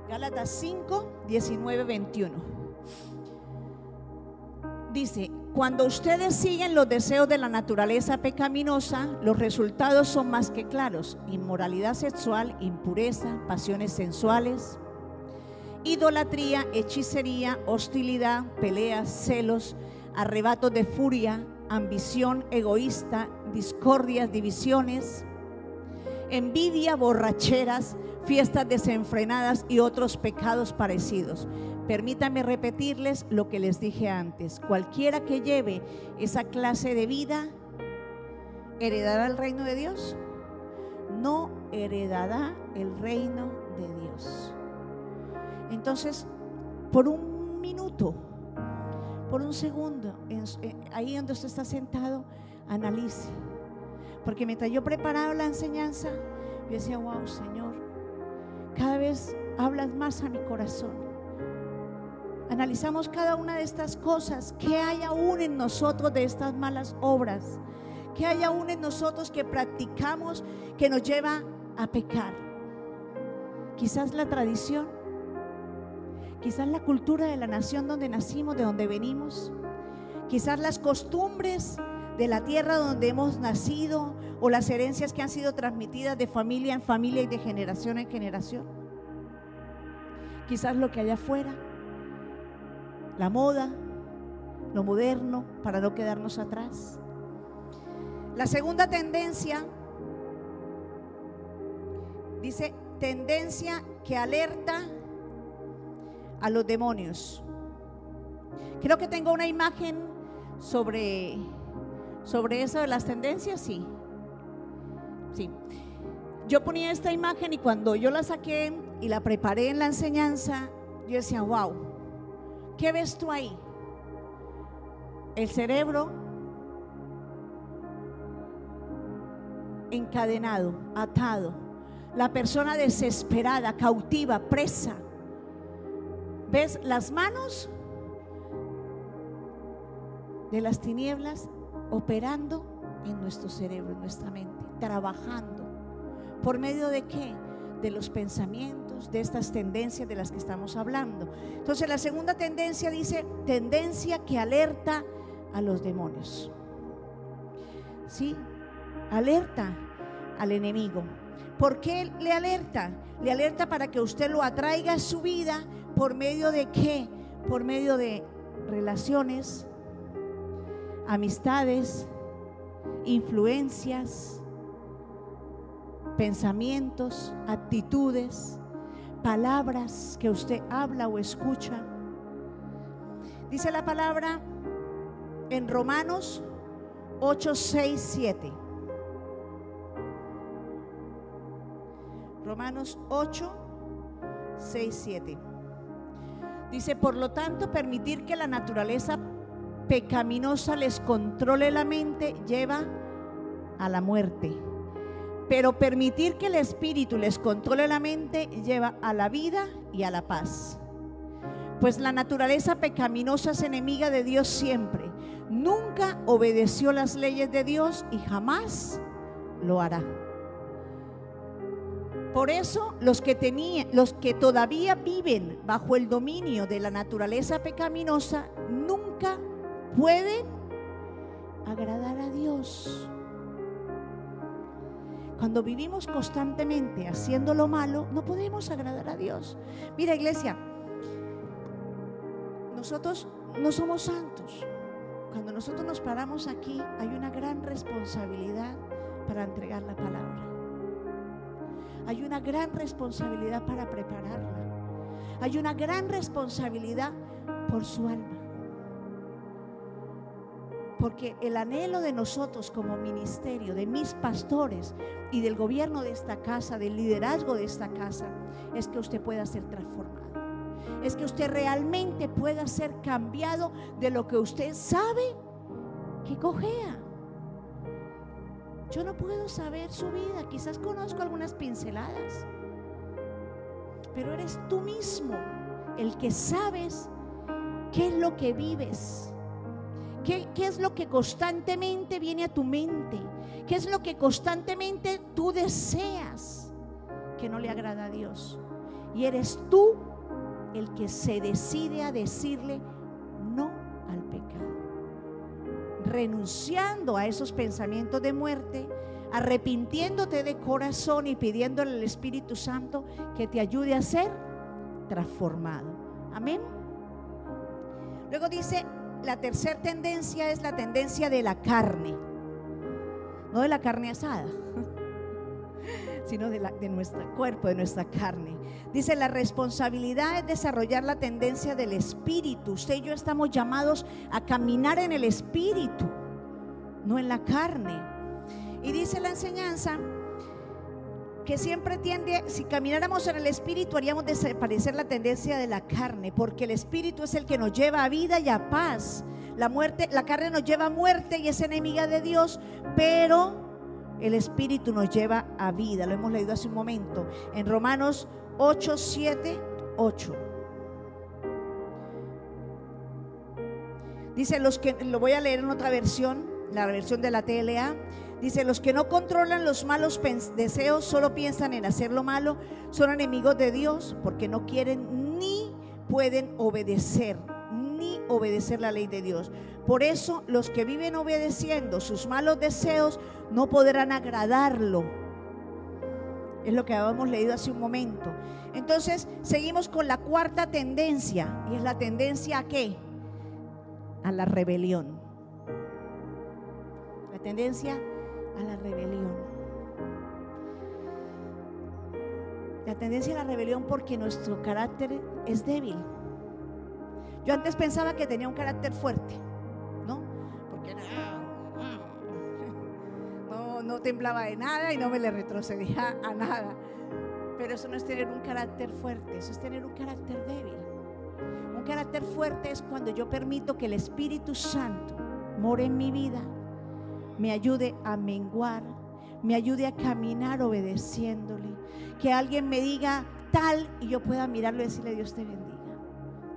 Gálatas 5, 19, 21. Dice: cuando ustedes siguen los deseos de la naturaleza pecaminosa, los resultados son más que claros: inmoralidad sexual, impureza, pasiones sensuales, idolatría, hechicería, hostilidad, peleas, celos, arrebatos de furia, ambición egoísta, discordias, divisiones, envidia, borracheras, fiestas desenfrenadas y otros pecados parecidos. Permítanme repetirles lo que les dije antes: cualquiera que lleve esa clase de vida, ¿heredará el reino de Dios? No heredará el reino de Dios. Entonces, por un minuto, por un segundo, ahí donde usted está sentado, analice. Porque mientras yo preparaba la enseñanza, yo decía: wow, Señor, cada vez hablas más a mi corazón. Analizamos cada una de estas cosas. ¿Qué hay aún en nosotros de estas malas obras? ¿Qué hay aún en nosotros que practicamos que nos lleva a pecar? Quizás la tradición, quizás la cultura de la nación donde nacimos, de donde venimos, quizás las costumbres de la tierra donde hemos nacido, o las herencias que han sido transmitidas de familia en familia y de generación en generación. Quizás lo que hay afuera, la moda, lo moderno, para no quedarnos atrás. La segunda tendencia dice: tendencia que alerta a los demonios. Creo que tengo una imagen sobre eso de las tendencias. Sí. Yo ponía esta imagen, y cuando yo la saqué y la preparé en la enseñanza, yo decía: wow, ¿qué ves tú ahí? El cerebro encadenado, atado, la persona desesperada, cautiva, presa. ¿Ves las manos de las tinieblas operando en nuestro cerebro, en nuestra mente, trabajando? ¿Por medio de qué? De los pensamientos, de estas tendencias de las que estamos hablando. Entonces, la segunda tendencia dice: tendencia que alerta a los demonios. ¿Sí? Alerta al enemigo. ¿Por qué le alerta? Le alerta para que usted lo atraiga a su vida. ¿Por medio de qué? Por medio de relaciones, amistades, influencias, pensamientos, actitudes, palabras que usted habla o escucha. Dice la palabra en Romanos 8, 6, 7. Romanos 8, 6, 7. Dice: por lo tanto, permitir que la naturaleza pecaminosa les controle la mente lleva a la muerte, pero permitir que el espíritu les controle la mente lleva a la vida y a la paz. Pues la naturaleza pecaminosa es enemiga de Dios siempre. Nunca obedeció las leyes de Dios y jamás lo hará. Por eso los que todavía viven bajo el dominio de la naturaleza pecaminosa nunca pueden agradar a Dios. Cuando vivimos constantemente haciendo lo malo, no podemos agradar a Dios. Mira, iglesia, nosotros no somos santos. Cuando nosotros nos paramos aquí, hay una gran responsabilidad para entregar la palabra. Hay una gran responsabilidad para prepararla. Hay una gran responsabilidad por su alma. Porque el anhelo de nosotros como ministerio, de mis pastores y del gobierno de esta casa, del liderazgo de esta casa, es que usted pueda ser transformado. es que usted realmente pueda ser cambiado de lo que usted sabe que cojea. Yo no puedo saber su vida, quizás conozco algunas pinceladas, pero eres tú mismo el que sabes qué es lo que vives, qué es lo que constantemente viene a tu mente, qué es lo que constantemente tú deseas que no le agrada a Dios. Y eres tú el que se decide a decirle no al pecado, renunciando a esos pensamientos de muerte, arrepintiéndote de corazón y pidiéndole al Espíritu Santo que te ayude a ser transformado. Amén. Luego dice, la tercera tendencia es la tendencia de la carne, no de la carne asada, sino de nuestro cuerpo, de nuestra carne. Dice, la responsabilidad es desarrollar la tendencia del Espíritu. Usted y yo estamos llamados a caminar en el Espíritu, no en la carne. Y dice la enseñanza que siempre tiende, si camináramos en el Espíritu, haríamos desaparecer la tendencia de la carne, porque el Espíritu es el que nos lleva a vida y a paz. La carne nos lleva a muerte y es enemiga de Dios, pero el Espíritu nos lleva a vida. Lo hemos leído hace un momento en Romanos 8, 7, 8. Dice, los que, lo voy a leer en otra versión, la versión de la TLA. Dice, los que no controlan los malos deseos, solo piensan en hacer lo malo, son enemigos de Dios, porque no quieren ni pueden obedecer la ley de Dios. Por eso los que viven obedeciendo sus malos deseos no podrán agradarlo. Es lo que habíamos leído hace un momento. Entonces seguimos con la cuarta tendencia, y es la tendencia ¿a qué? A la rebelión. La tendencia a la rebelión. La tendencia a la rebelión porque nuestro carácter es débil. Yo antes pensaba que tenía un carácter fuerte, ¿no? Porque no temblaba de nada y no me le retrocedía a nada. Pero eso no es tener un carácter fuerte, eso es tener un carácter débil. Un carácter fuerte es cuando yo permito que el Espíritu Santo more en mi vida, me ayude a menguar, me ayude a caminar obedeciéndole, que alguien me diga tal y yo pueda mirarlo y decirle, Dios te bendiga,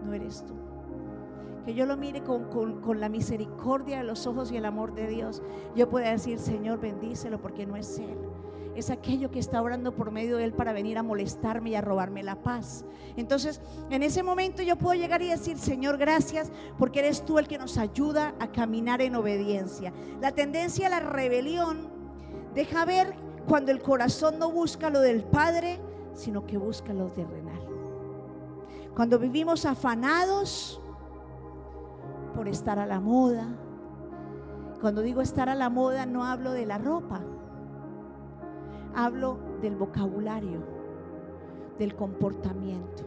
no eres tú. Que yo lo mire con la misericordia de los ojos y el amor de Dios, yo pueda decir, Señor, bendícelo, porque no es Él, es aquello que está orando por medio de Él para venir a molestarme y a robarme la paz. Entonces en ese momento yo puedo llegar y decir, Señor, gracias, porque eres tú el que nos ayuda a caminar en obediencia. La tendencia a la rebelión deja ver cuando el corazón no busca lo del Padre, sino que busca lo terrenal. Cuando vivimos afanados por estar a la moda. Cuando digo estar a la moda, no hablo de la ropa, hablo del vocabulario, del comportamiento,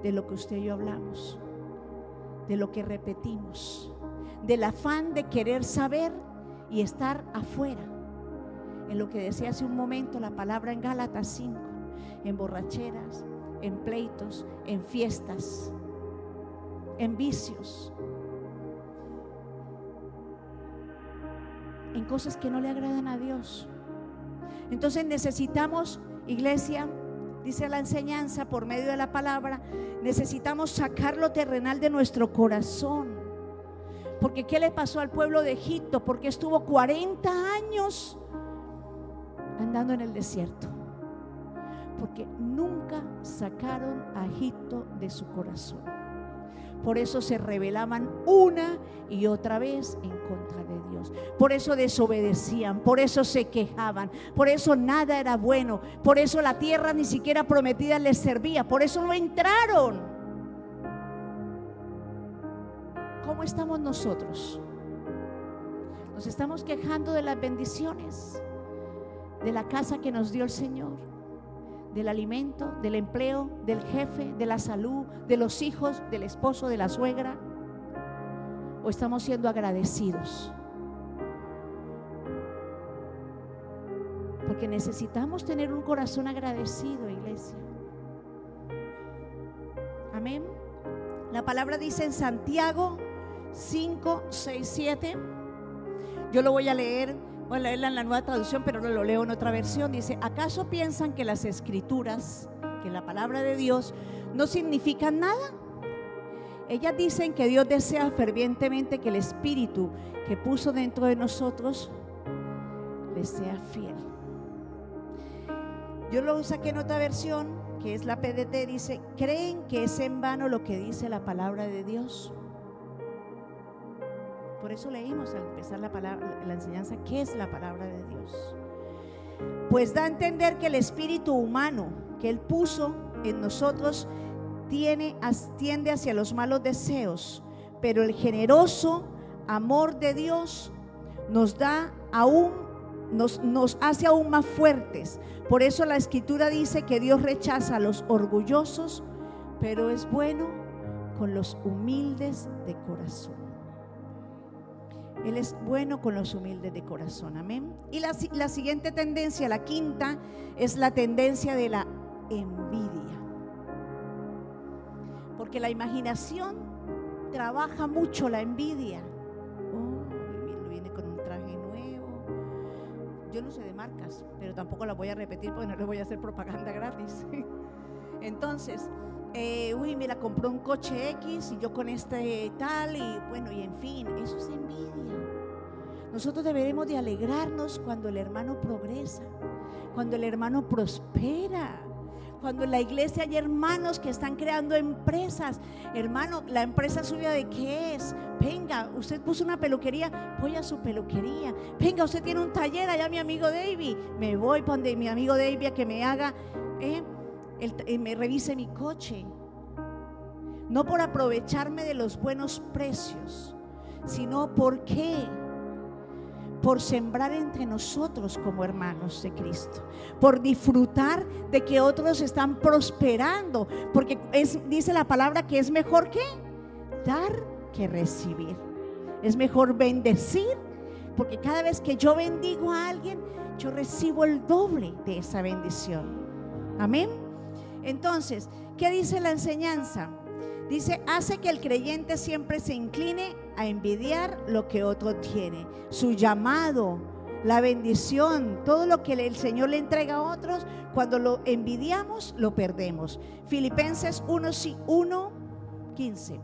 de lo que usted y yo hablamos, de lo que repetimos, del afán de querer saber y estar afuera, en lo que decía hace un momento la palabra en Gálatas 5, en borracheras, en pleitos, en fiestas, en vicios, en cosas que no le agradan a Dios. Entonces necesitamos, iglesia, dice la enseñanza por medio de la palabra, necesitamos sacar lo terrenal de nuestro corazón. Porque ¿qué le pasó al pueblo de Egipto? Porque estuvo 40 años andando en el desierto, porque nunca sacaron a Egipto de su corazón. Por eso se rebelaban una y otra vez en contra de Dios. Por eso desobedecían, por eso se quejaban, por eso nada era bueno, por eso la tierra ni siquiera prometida les servía, por eso no entraron. ¿Cómo estamos nosotros? Nos estamos quejando de las bendiciones, de la casa que nos dio el Señor, del alimento, del empleo, del jefe, de la salud, de los hijos, del esposo, de la suegra, o estamos siendo agradecidos. Porque necesitamos tener un corazón agradecido, iglesia. Amén. La palabra dice en Santiago 5, 6, 7. Yo lo voy a leerla en la Nueva Traducción, pero lo leo en otra versión. Dice: ¿acaso piensan que las escrituras, que la palabra de Dios, no significan nada? Ellas dicen que Dios desea fervientemente que el Espíritu que puso dentro de nosotros les sea fiel. Yo lo saqué en otra versión, que es la PDT. Dice: ¿creen que es en vano lo que dice la palabra de Dios? Por eso leímos al empezar la enseñanza, ¿qué es la palabra de Dios? Pues da a entender que el espíritu humano que Él puso en nosotros tiende hacia los malos deseos, pero el generoso amor de Dios nos hace aún más fuertes. Por eso la Escritura dice que Dios rechaza a los orgullosos, pero es bueno con los humildes de corazón. Él es bueno con los humildes de corazón. Amén. Y la siguiente tendencia, la quinta, es la tendencia de la envidia. Porque la imaginación trabaja mucho la envidia. Oh, viene con un traje nuevo. Yo no sé de marcas, pero tampoco la voy a repetir porque no le voy a hacer propaganda gratis. Entonces, mira, compró un coche X y yo con este tal, y bueno, y en fin, eso es envidia. Nosotros deberemos de alegrarnos cuando el hermano progresa, cuando el hermano prospera, cuando en la iglesia hay hermanos que están creando empresas. Hermano, ¿la empresa suya de qué es? Venga, usted puso una peluquería, voy a su peluquería. Venga, usted tiene un taller, allá mi amigo David, me voy para donde mi amigo David a que me haga, me revise mi coche. No por aprovecharme de los buenos precios, sino por sembrar entre nosotros como hermanos de Cristo, por disfrutar de que otros están prosperando, porque dice la palabra que es mejor que dar que recibir. Es mejor bendecir, porque cada vez que yo bendigo a alguien, yo recibo el doble de esa bendición. Amén. Entonces, ¿qué dice la enseñanza? Dice: hace que el creyente siempre se incline a envidiar lo que otro tiene, su llamado, la bendición, todo lo que el Señor le entrega a otros. Cuando lo envidiamos, lo perdemos. Filipenses 1:15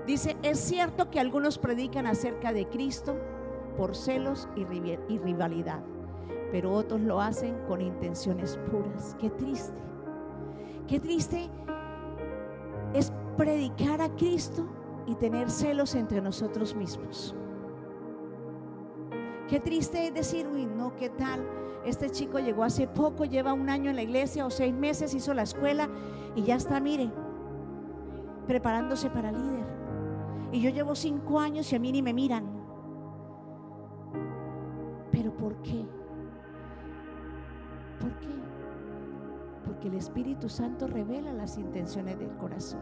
dice: es cierto que algunos predican acerca de Cristo por celos y rivalidad, pero otros lo hacen con intenciones puras. Qué triste, qué triste es predicar a Cristo y tener celos entre nosotros mismos. Qué triste es decir: uy, no, ¿qué tal? Este chico llegó hace poco, lleva 1 año en la iglesia o 6 meses, hizo la escuela y ya está, mire, preparándose para líder. Y yo llevo 5 años y a mí ni me miran. ¿Pero por qué? ¿Por qué? Porque el Espíritu Santo revela las intenciones del corazón,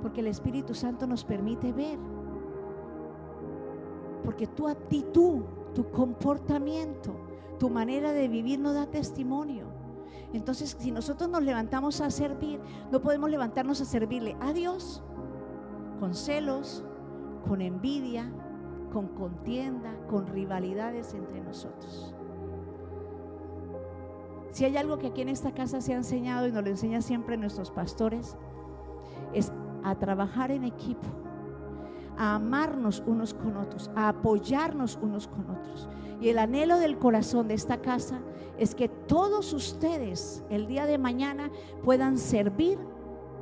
porque el Espíritu Santo nos permite ver, porque tu actitud, tu comportamiento, tu manera de vivir nos da testimonio. Entonces, si nosotros nos levantamos a servir, no podemos levantarnos a servirle a Dios con celos, con envidia, con contienda, con rivalidades entre nosotros. Si hay algo que aquí en esta casa se ha enseñado y nos lo enseñan siempre nuestros pastores, es a trabajar en equipo, a amarnos unos con otros, a apoyarnos unos con otros. Y el anhelo del corazón de esta casa es que todos ustedes el día de mañana puedan servir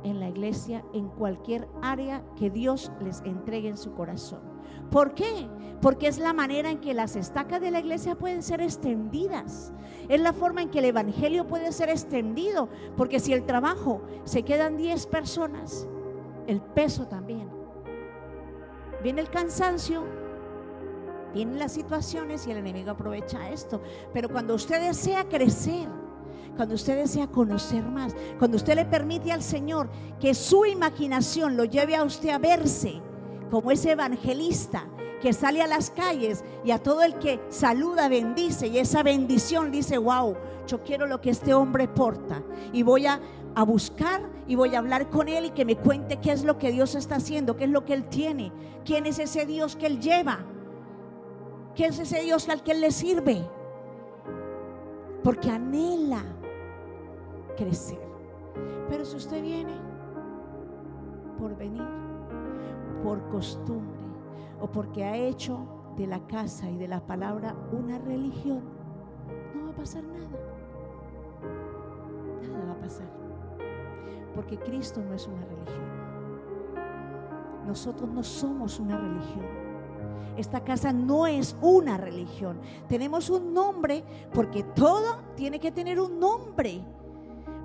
en la iglesia en cualquier área que Dios les entregue en su corazón. ¿Por qué? Porque es la manera en que las estacas de la iglesia pueden ser extendidas. Es la forma en que el evangelio puede ser extendido. Porque si el trabajo se quedan 10 personas, el peso también. Viene el cansancio, vienen las situaciones y el enemigo aprovecha esto. Pero cuando usted desea crecer, cuando usted desea conocer más, cuando usted le permite al Señor que su imaginación lo lleve a usted a verse como ese evangelista que sale a las calles y a todo el que saluda bendice, y esa bendición dice: wow, yo quiero lo que este hombre porta, y voy a buscar y voy a hablar con él y que me cuente qué es lo que Dios está haciendo, qué es lo que él tiene, quién es ese Dios que él lleva, qué es ese Dios al que él le sirve, porque anhela crecer. Pero si usted viene por venir, por costumbre, o porque ha hecho de la casa y de la palabra una religión, no va a pasar nada. Nada va a pasar, porque Cristo no es una religión. Nosotros no somos una religión. Esta casa no es una religión. Tenemos un nombre, porque todo tiene que tener un nombre,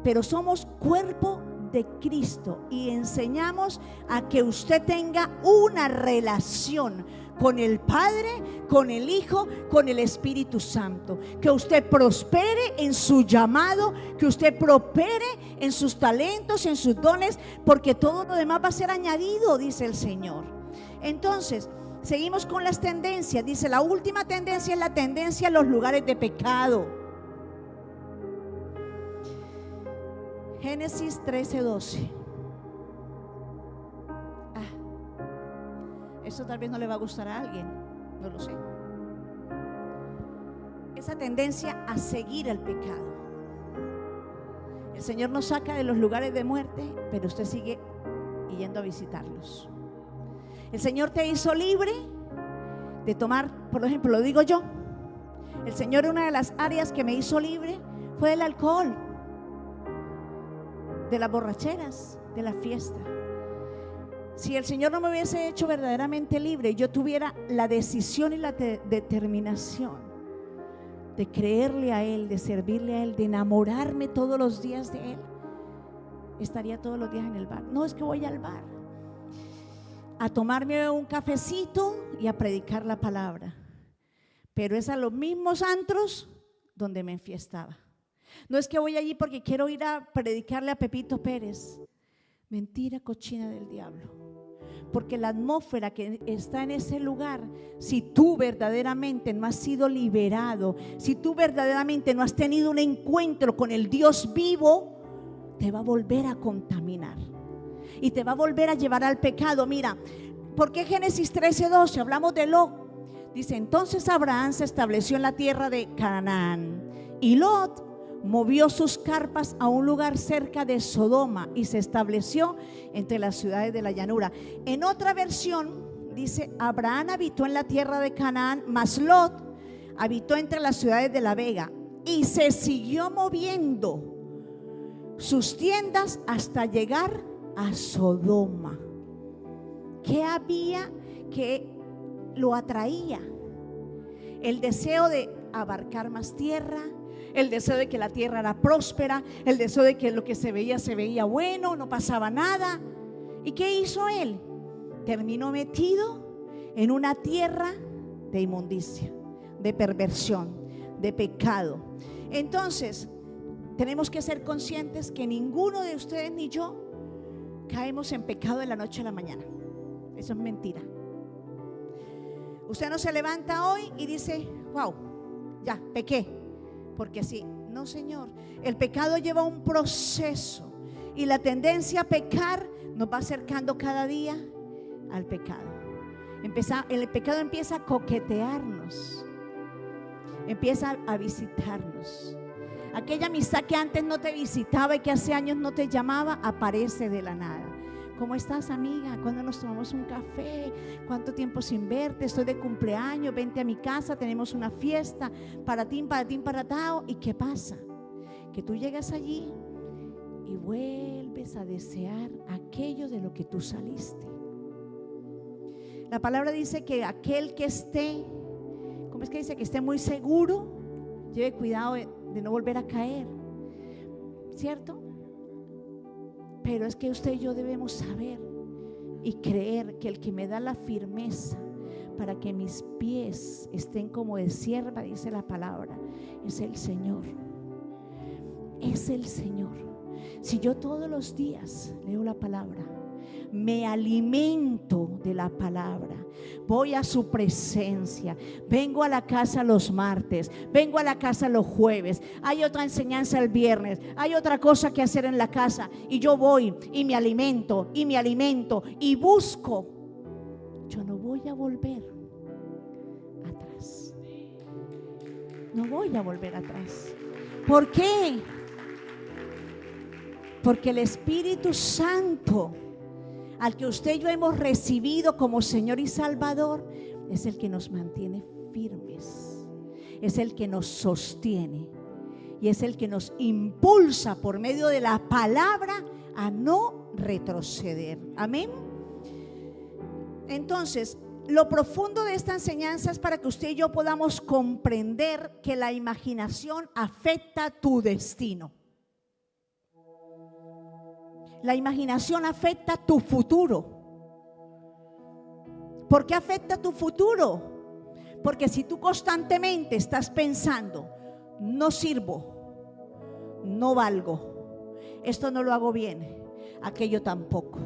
pero somos cuerpo de Cristo y enseñamos a que usted tenga una relación con el Padre, con el Hijo, con el Espíritu Santo, que usted prospere en su llamado, que usted prospere en sus talentos, en sus dones, porque todo lo demás va a ser añadido, dice el Señor. Entonces, seguimos con las tendencias. Dice: la última tendencia es la tendencia a los lugares de pecado. Génesis 13:12. Eso tal vez no le va a gustar a alguien, no lo sé. Esa tendencia a seguir el pecado. El Señor nos saca de los lugares de muerte, pero usted sigue yendo a visitarlos. El Señor te hizo libre de tomar, por ejemplo, lo digo yo, el Señor, una de las áreas que me hizo libre fue del alcohol, de las borracheras, de la fiesta. Si el Señor no me hubiese hecho verdaderamente libre, yo tuviera la decisión y la determinación de creerle a Él, de servirle a Él, de enamorarme todos los días de Él, estaría todos los días en el bar. No es que voy al bar a tomarme un cafecito y a predicar la palabra, pero es a los mismos antros donde me enfiestaba. No es que voy allí porque quiero ir a predicarle a Pepito Pérez. Mentira cochina del diablo. Porque la atmósfera que está en ese lugar, si tú verdaderamente no has sido liberado, si tú verdaderamente no has tenido un encuentro con el Dios vivo, te va a volver a contaminar y te va a volver a llevar al pecado. Mira, ¿por qué Génesis 13:12? Hablamos de Lot. Dice: entonces Abraham se estableció en la tierra de Canaán, y Lot movió sus carpas a un lugar cerca de Sodoma y se estableció entre las ciudades de la llanura. En otra versión dice: Abraham habitó en la tierra de Canaán, mas Lot habitó entre las ciudades de la vega, y se siguió moviendo sus tiendas hasta llegar a Sodoma. ¿Qué había que lo atraía? El deseo de abarcar más tierra, el deseo de que la tierra era próspera, el deseo de que lo que se veía bueno, no pasaba nada. ¿Y qué hizo él? Terminó metido en una tierra de inmundicia, de perversión, de pecado. Entonces, tenemos que ser conscientes que ninguno de ustedes ni yo caemos en pecado de la noche a la mañana. Eso es mentira. Usted no se levanta hoy y dice: wow, ya pequé, porque sí. No, Señor. El pecado lleva un proceso, y la tendencia a pecar nos va acercando cada día al pecado. El pecado empieza a coquetearnos, empieza a visitarnos. Aquella amistad que antes no te visitaba y que hace años no te llamaba, aparece de la nada. ¿Cómo estás, amiga? ¿Cuándo nos tomamos un café? ¿Cuánto tiempo sin verte? Estoy de cumpleaños, vente a mi casa, tenemos una fiesta para ti, para Tao. ¿Y qué pasa? Que tú llegas allí y vuelves a desear aquello de lo que tú saliste. La palabra dice que aquel que esté, ¿cómo es que dice? Que esté muy seguro, lleve cuidado de no volver a caer, ¿cierto? Pero es que usted y yo debemos saber y creer que el que me da la firmeza para que mis pies estén como de sierva, dice la palabra, es el Señor. Es el Señor. Si yo todos los días leo la palabra, me alimento de la palabra, voy a su presencia, vengo a la casa los martes, vengo a la casa los jueves, hay otra enseñanza el viernes, hay otra cosa que hacer en la casa, y yo voy y me alimento y busco. Yo no voy a volver atrás. No voy a volver atrás. ¿Por qué? Porque el Espíritu Santo, al que usted y yo hemos recibido como Señor y Salvador, es el que nos mantiene firmes, es el que nos sostiene y es el que nos impulsa por medio de la palabra a no retroceder. Amén. Entonces, lo profundo de esta enseñanza es para que usted y yo podamos comprender que la imaginación afecta tu destino. La imaginación afecta tu futuro. ¿Por qué afecta tu futuro? Porque si tú constantemente estás pensando, no sirvo, no valgo, esto no lo hago bien, aquello tampoco.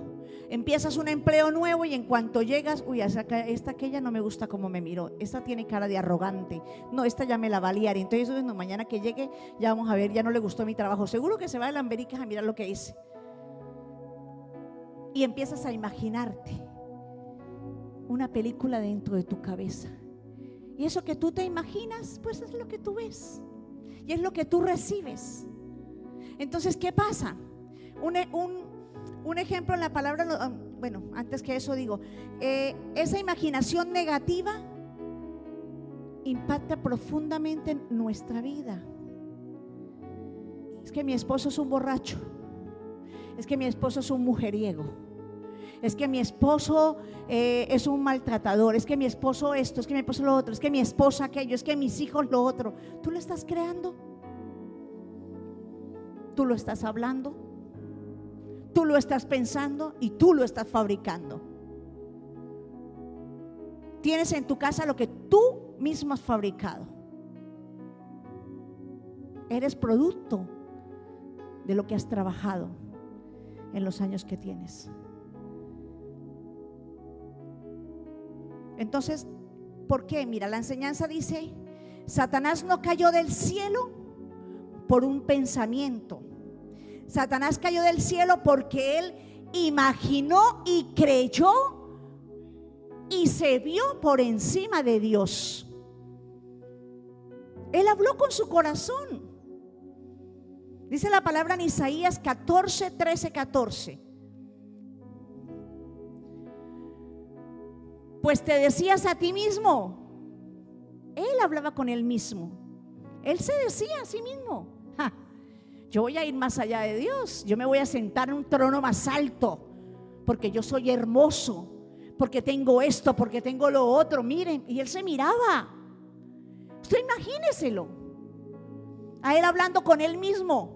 Empiezas un empleo nuevo y en cuanto llegas, uy, aquella no me gusta cómo me miró, esta tiene cara de arrogante, no, esta ya me la va a liar. Entonces no, mañana que llegue ya vamos a ver, ya no le gustó mi trabajo, seguro que se va de Lambericas a mirar lo que hice. Y empiezas a imaginarte una película dentro de tu cabeza. Y eso que tú te imaginas, pues es lo que tú ves. Y es lo que tú recibes. Entonces, ¿qué pasa? Un ejemplo en la palabra, bueno, antes que eso digo, esa imaginación negativa impacta profundamente en nuestra vida. Es que mi esposo es un borracho. Es que mi esposo es un mujeriego. Es que mi esposo es un maltratador. Es que mi esposo esto, es que mi esposo lo otro, es que mi esposa aquello, es que mis hijos lo otro. ¿Tú lo estás creando? ¿Tú lo estás hablando? ¿Tú lo estás pensando? Y tú lo estás fabricando. Tienes en tu casa lo que tú mismo has fabricado. Eres producto de lo que has trabajado en los años que tienes. Entonces, ¿por qué? Mira, la enseñanza dice: Satanás no cayó del cielo por un pensamiento. Satanás cayó del cielo porque él imaginó y creyó y se vio por encima de Dios. Él habló con su corazón. Dice la palabra en Isaías 14, 13, 14. Pues te decías a ti mismo. Él hablaba con él mismo. Él se decía a sí mismo: yo voy a ir más allá de Dios. Yo me voy a sentar en un trono más alto, porque yo soy hermoso, porque tengo esto, porque tengo lo otro. Miren, y él se miraba. Usted imagíneselo, a él hablando con él mismo.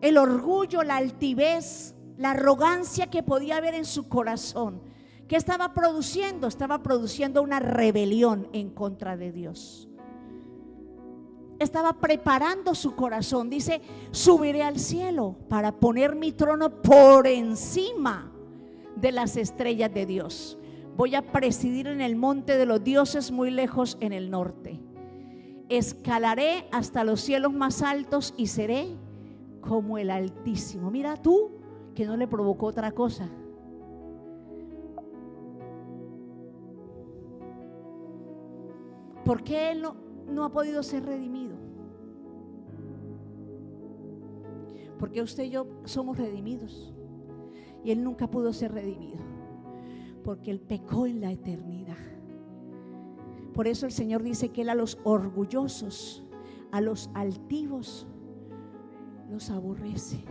El orgullo, la altivez, la arrogancia que podía haber en su corazón. ¿Qué estaba produciendo? Estaba produciendo una rebelión en contra de Dios. Estaba preparando su corazón. Dice: subiré al cielo para poner mi trono por encima de las estrellas de Dios. Voy a presidir en el monte de los dioses muy lejos en el norte. Escalaré hasta los cielos más altos y seré como el Altísimo. Mira tú que no le provocó otra cosa. ¿Por qué él no ha podido ser redimido? Porque usted y yo somos redimidos y él nunca pudo ser redimido, porque él pecó en la eternidad. Por eso el Señor dice que él a los orgullosos, a los altivos, los aborrece.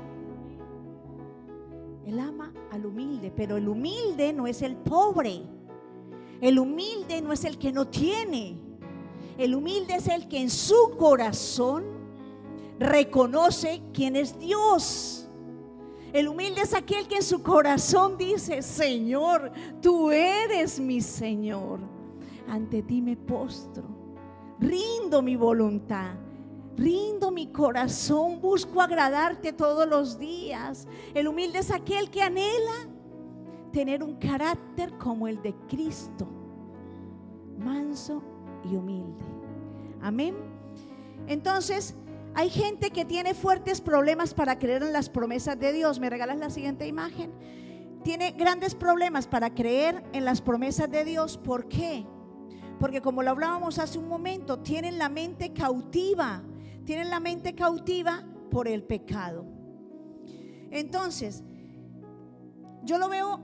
Él ama al humilde, pero el humilde no es el pobre. El humilde no es el que no tiene. El humilde es el que en su corazón reconoce quién es Dios. El humilde es aquel que en su corazón dice: Señor, tú eres mi Señor. Ante ti me postro, rindo mi voluntad, rindo mi corazón, busco agradarte todos los días. El humilde es aquel que anhela tener un carácter como el de Cristo, manso y humilde. Amén. Entonces, hay gente que tiene fuertes problemas para creer en las promesas de Dios. ¿Me regalas la siguiente imagen? Tiene grandes problemas para creer en las promesas de Dios. ¿Por qué? Porque como lo hablábamos hace un momento, tienen la mente cautiva. Tienen la mente cautiva por el pecado. Entonces, yo lo veo,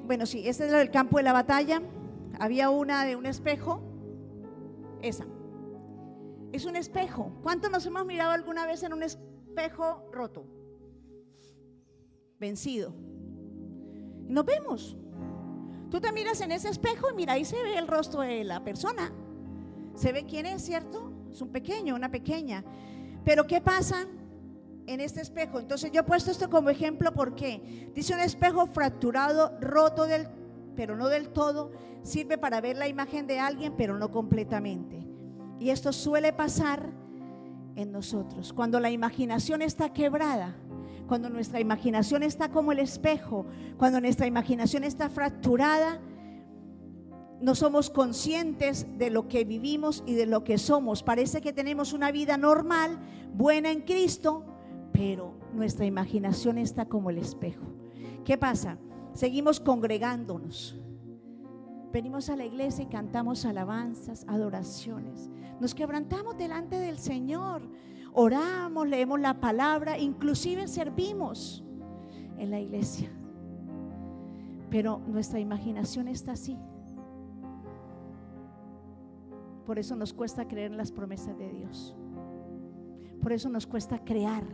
bueno, sí, este es el campo de la batalla. Había una de un espejo. Esa es un espejo. ¿Cuántos nos hemos mirado alguna vez en un espejo roto, vencido? Nos vemos. Tú te miras en ese espejo y mira, ahí se ve el rostro de la persona. Se ve quién es, ¿cierto? Es un pequeño, una pequeña. Pero ¿qué pasa en este espejo? Entonces yo he puesto esto como ejemplo porque dice un espejo fracturado, roto pero no del todo. Sirve para ver la imagen de alguien, pero no completamente. Y esto suele pasar en nosotros. Cuando la imaginación está quebrada, cuando nuestra imaginación está como el espejo, cuando nuestra imaginación está fracturada, no somos conscientes de lo que vivimos y de lo que somos. Parece que tenemos una vida normal, buena en Cristo, pero nuestra imaginación está como el espejo. ¿Qué pasa? Seguimos congregándonos. Venimos a la iglesia y cantamos alabanzas, adoraciones. Nos quebrantamos delante del Señor. Oramos, leemos la palabra, inclusive servimos en la iglesia. Pero nuestra imaginación está así. Por eso nos cuesta creer en las promesas de Dios. Por eso nos cuesta crear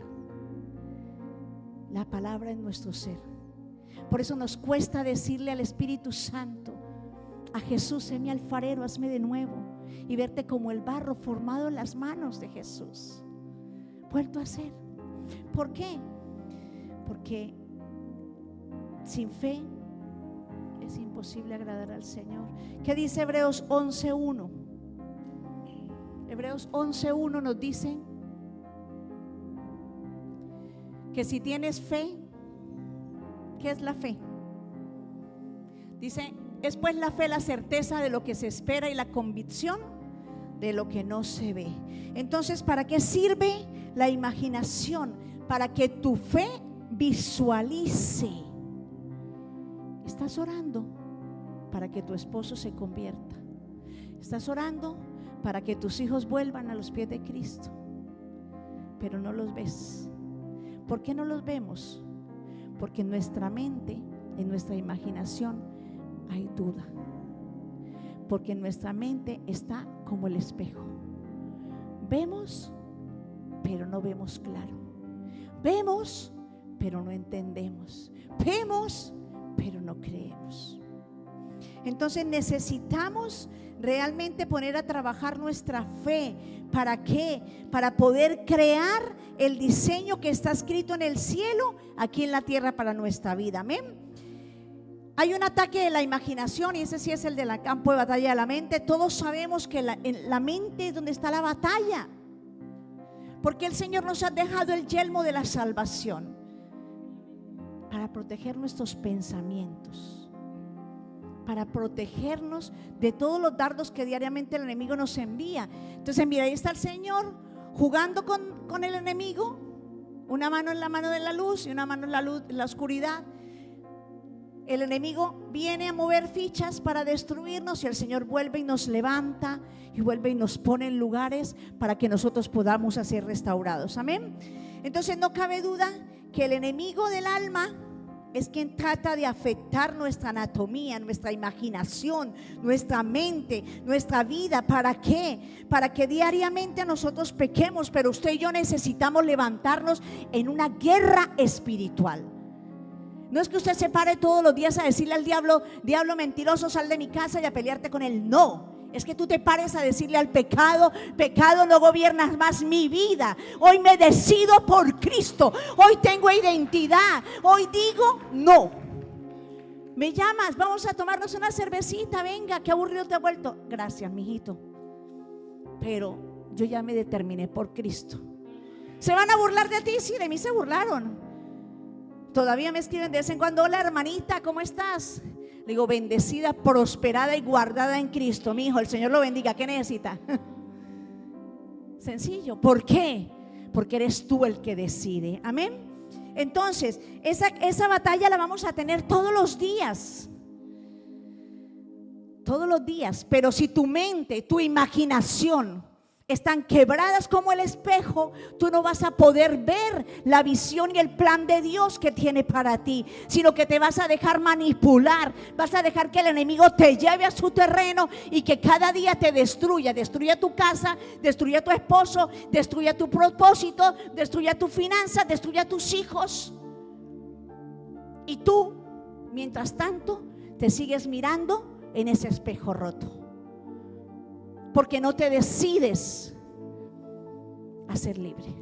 la palabra en nuestro ser. Por eso nos cuesta decirle al Espíritu Santo, a Jesús, sé mi alfarero, hazme de nuevo, y verte como el barro formado en las manos de Jesús, vuelto a ser. ¿Por qué? Porque sin fe es imposible agradar al Señor. ¿Qué dice Hebreos 11:1? Hebreos 11:1 nos dice que si tienes fe, ¿qué es la fe? Dice, es pues la fe la certeza de lo que se espera y la convicción de lo que no se ve. Entonces, ¿para qué sirve la imaginación? Para que tu fe visualice. Estás orando para que tu esposo se convierta. Estás orando para que tus hijos vuelvan a los pies de Cristo, pero no los ves. ¿Por qué no los vemos? Porque en nuestra mente, en nuestra imaginación hay duda. Porque en nuestra mente está como el espejo. Vemos, pero no vemos claro. Vemos, pero no entendemos. Vemos, pero no creemos. Entonces necesitamos realmente poner a trabajar nuestra fe. ¿Para qué? Para poder crear el diseño que está escrito en el cielo, aquí en la tierra para nuestra vida. Amén. Hay un ataque de la imaginación, y ese sí es el del campo de batalla de la mente. Todos sabemos que en la mente es donde está la batalla, porque el Señor nos ha dejado el yelmo de la salvación para proteger nuestros pensamientos, para protegernos de todos los dardos que diariamente el enemigo nos envía. Entonces mira, ahí está el Señor jugando con el enemigo, una mano en la mano de la luz y una mano en la luz, en la oscuridad. El enemigo viene a mover fichas para destruirnos, y el Señor vuelve y nos levanta y vuelve y nos pone en lugares para que nosotros podamos ser restaurados. Amén. Entonces no cabe duda que el enemigo del alma es quien trata de afectar nuestra anatomía, nuestra imaginación, nuestra mente, nuestra vida. ¿Para qué? Para que diariamente nosotros pequemos, pero usted y yo necesitamos levantarnos en una guerra espiritual. No es que usted se pare todos los días a decirle al diablo: diablo mentiroso, sal de mi casa, y a pelearte con él. No, es que tú te pares a decirle al pecado: pecado, no gobiernas más mi vida. Hoy me decido por Cristo. Hoy tengo identidad. Hoy digo no. Me llamas, vamos a tomarnos una cervecita. Venga, qué aburrido te ha vuelto. Gracias, mijito, pero yo ya me determiné por Cristo. ¿Se van a burlar de ti? Sí, de mí se burlaron. Todavía me escriben de vez en cuando: hola hermanita, ¿cómo estás? Le digo: bendecida, prosperada y guardada en Cristo. Mi hijo, el Señor lo bendiga. ¿Qué necesita? Sencillo. ¿Por qué? Porque eres tú el que decide. Amén. Entonces, esa batalla la vamos a tener todos los días. Todos los días. Pero si tu mente, tu imaginación están quebradas como el espejo, tú no vas a poder ver la visión y el plan de Dios que tiene para ti, sino que te vas a dejar manipular, vas a dejar que el enemigo te lleve a su terreno y que cada día te destruya tu casa, destruya tu esposo, destruya tu propósito, destruya tu finanza, destruya tus hijos. Y tú, mientras tanto, te sigues mirando en ese espejo roto, porque no te decides a ser libre,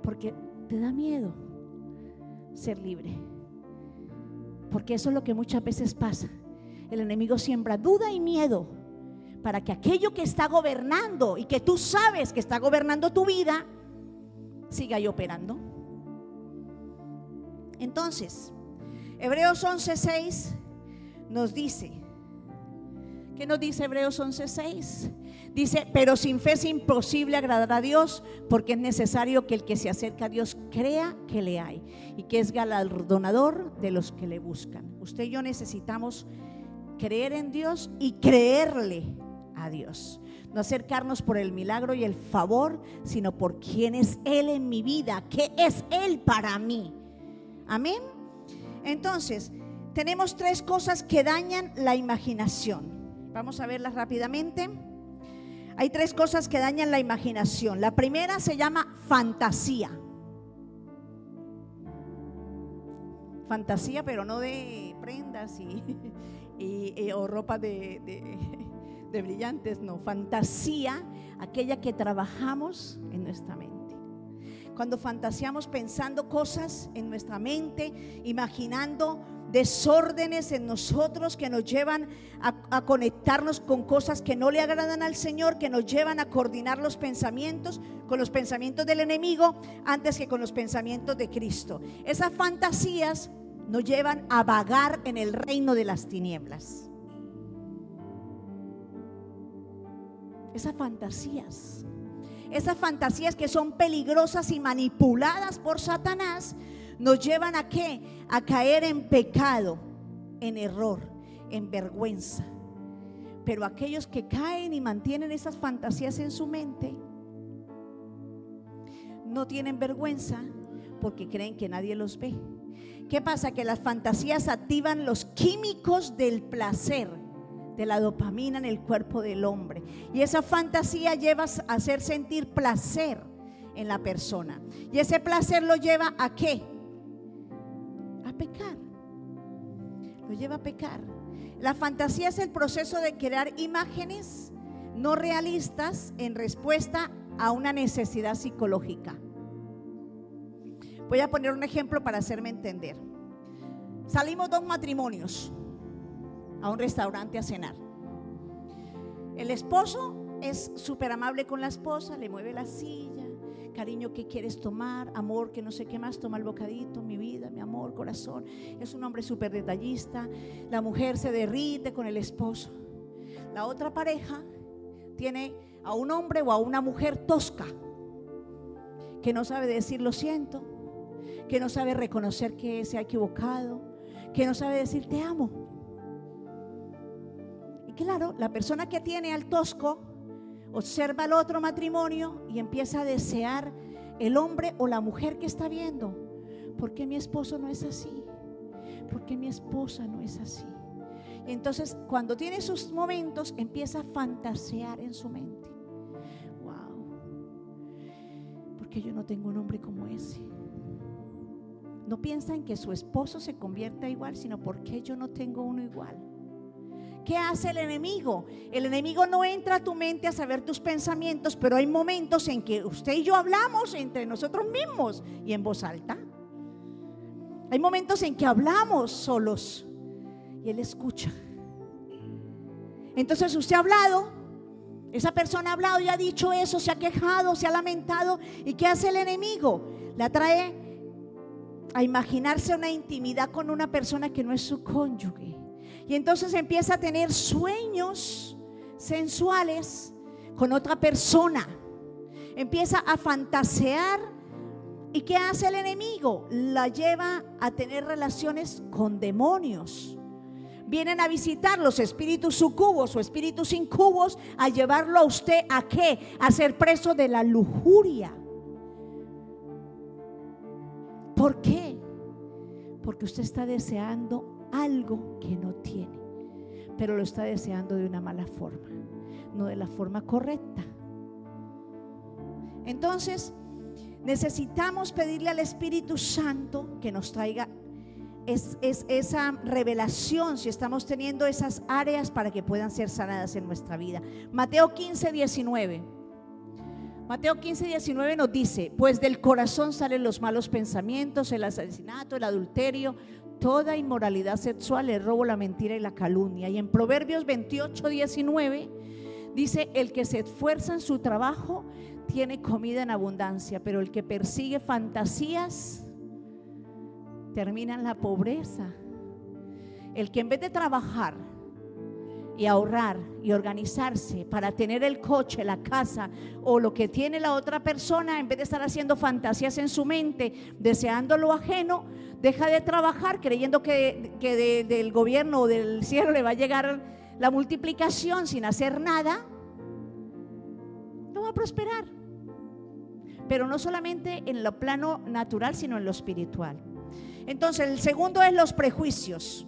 porque te da miedo ser libre, porque eso es lo que muchas veces pasa. El enemigo siembra duda y miedo para que aquello que está gobernando y que tú sabes que está gobernando tu vida siga ahí operando. Entonces, Hebreos 11:6 nos dice, ¿qué nos dice Hebreos 11:6? Dice: pero sin fe es imposible agradar a Dios, porque es necesario que el que se acerca a Dios crea que le hay y que es galardonador de los que le buscan. Usted y yo necesitamos creer en Dios y creerle a Dios. No acercarnos por el milagro y el favor, sino por quién es Él en mi vida, qué es Él para mí. Amén. Entonces, tenemos 3 cosas que dañan la imaginación. Vamos a verlas rápidamente. Hay 3 cosas que dañan la imaginación. La primera se llama fantasía. Fantasía, pero no de prendas o ropa de brillantes, no. Fantasía, aquella que trabajamos en nuestra mente. Cuando fantaseamos pensando cosas en nuestra mente, imaginando desórdenes en nosotros que nos llevan a conectarnos con cosas que no le agradan al Señor, que nos llevan a coordinar los pensamientos con los pensamientos del enemigo antes que con los pensamientos de Cristo. Esas fantasías nos llevan a vagar en el reino de las tinieblas. Esas fantasías que son peligrosas y manipuladas por Satanás nos llevan ¿a qué? A caer en pecado, en error, en vergüenza. Pero aquellos que caen y mantienen esas fantasías en su mente no tienen vergüenza porque creen que nadie los ve. ¿Qué pasa? Que las fantasías activan los químicos del placer, de la dopamina en el cuerpo del hombre, y esa fantasía lleva a hacer sentir placer en la persona, y ese placer lo lleva ¿a qué? A pecar. Lo lleva a pecar. La fantasía es el proceso de crear imágenes no realistas en respuesta a una necesidad psicológica. Voy a poner un ejemplo para hacerme entender. Salimos 2 matrimonios a un restaurante a cenar. El esposo es súper amable con la esposa, le mueve la silla: cariño, ¿qué quieres tomar? Amor, que no sé qué más, toma el bocadito, mi vida, mi amor, corazón. Es un hombre súper detallista. La mujer se derrite con el esposo. La otra pareja tiene a un hombre o a una mujer tosca, que no sabe decir lo siento, que no sabe reconocer que se ha equivocado, que no sabe decir te amo. Y claro, la persona que tiene al tosco observa al otro matrimonio y empieza a desear el hombre o la mujer que está viendo. ¿Por qué mi esposo no es así? ¿Por qué mi esposa no es así? Y entonces, cuando tiene sus momentos, empieza a fantasear en su mente: wow, ¿por qué yo no tengo un hombre como ese? No piensa en que su esposo se convierta igual, sino ¿por qué yo no tengo uno igual? ¿Qué hace el enemigo? El enemigo no entra a tu mente a saber tus pensamientos, pero hay momentos en que usted y yo hablamos entre nosotros mismos y en voz alta. Hay momentos en que hablamos solos y él escucha. Entonces usted ha hablado Esa persona ha hablado y ha dicho eso, se ha quejado, se ha lamentado. ¿Y qué hace el enemigo? La trae a imaginarse una intimidad con una persona que no es su cónyuge. Y entonces empieza a tener sueños sensuales con otra persona. Empieza a fantasear. ¿Y qué hace el enemigo? La lleva a tener relaciones con demonios. Vienen a visitar los espíritus sucubos o espíritus incubos a llevarlo a usted ¿a qué? A ser preso de la lujuria. ¿Por qué? Porque usted está deseando algo que no tiene, pero lo está deseando de una mala forma, no de la forma correcta. Entonces necesitamos pedirle al Espíritu Santo que nos traiga esa revelación, si estamos teniendo esas áreas para que puedan ser sanadas en nuestra vida. Mateo 15:19. Mateo 15:19 nos dice: pues del corazón salen los malos pensamientos, el asesinato, el adulterio, toda inmoralidad sexual, el robo, la mentira y la calumnia. Y en Proverbios 28:19 dice: el que se esfuerza en su trabajo tiene comida en abundancia, pero el que persigue fantasías termina en la pobreza. El que en vez de trabajar y ahorrar y organizarse para tener el coche, la casa o lo que tiene la otra persona, en vez de estar haciendo fantasías en su mente, deseando lo ajeno, deja de trabajar creyendo que del gobierno o del cielo le va a llegar la multiplicación sin hacer nada, no va a prosperar. Pero no solamente en lo plano natural, sino en lo espiritual. Entonces, el segundo es los prejuicios.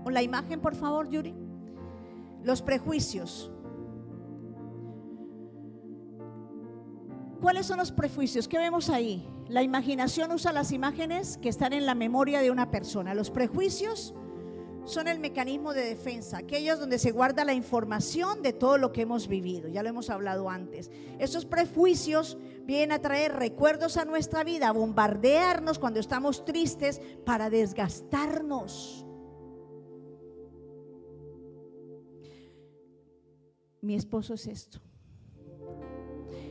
Con la imagen, por favor, Yuri. Los prejuicios. ¿Cuáles son los prejuicios? ¿Qué vemos ahí? La imaginación usa las imágenes que están en la memoria de una persona. Los prejuicios son el mecanismo de defensa, aquellos donde se guarda la información de todo lo que hemos vivido. Ya lo hemos hablado antes. Esos prejuicios vienen a traer recuerdos a nuestra vida, a bombardearnos cuando estamos tristes para desgastarnos. Mi esposo es esto,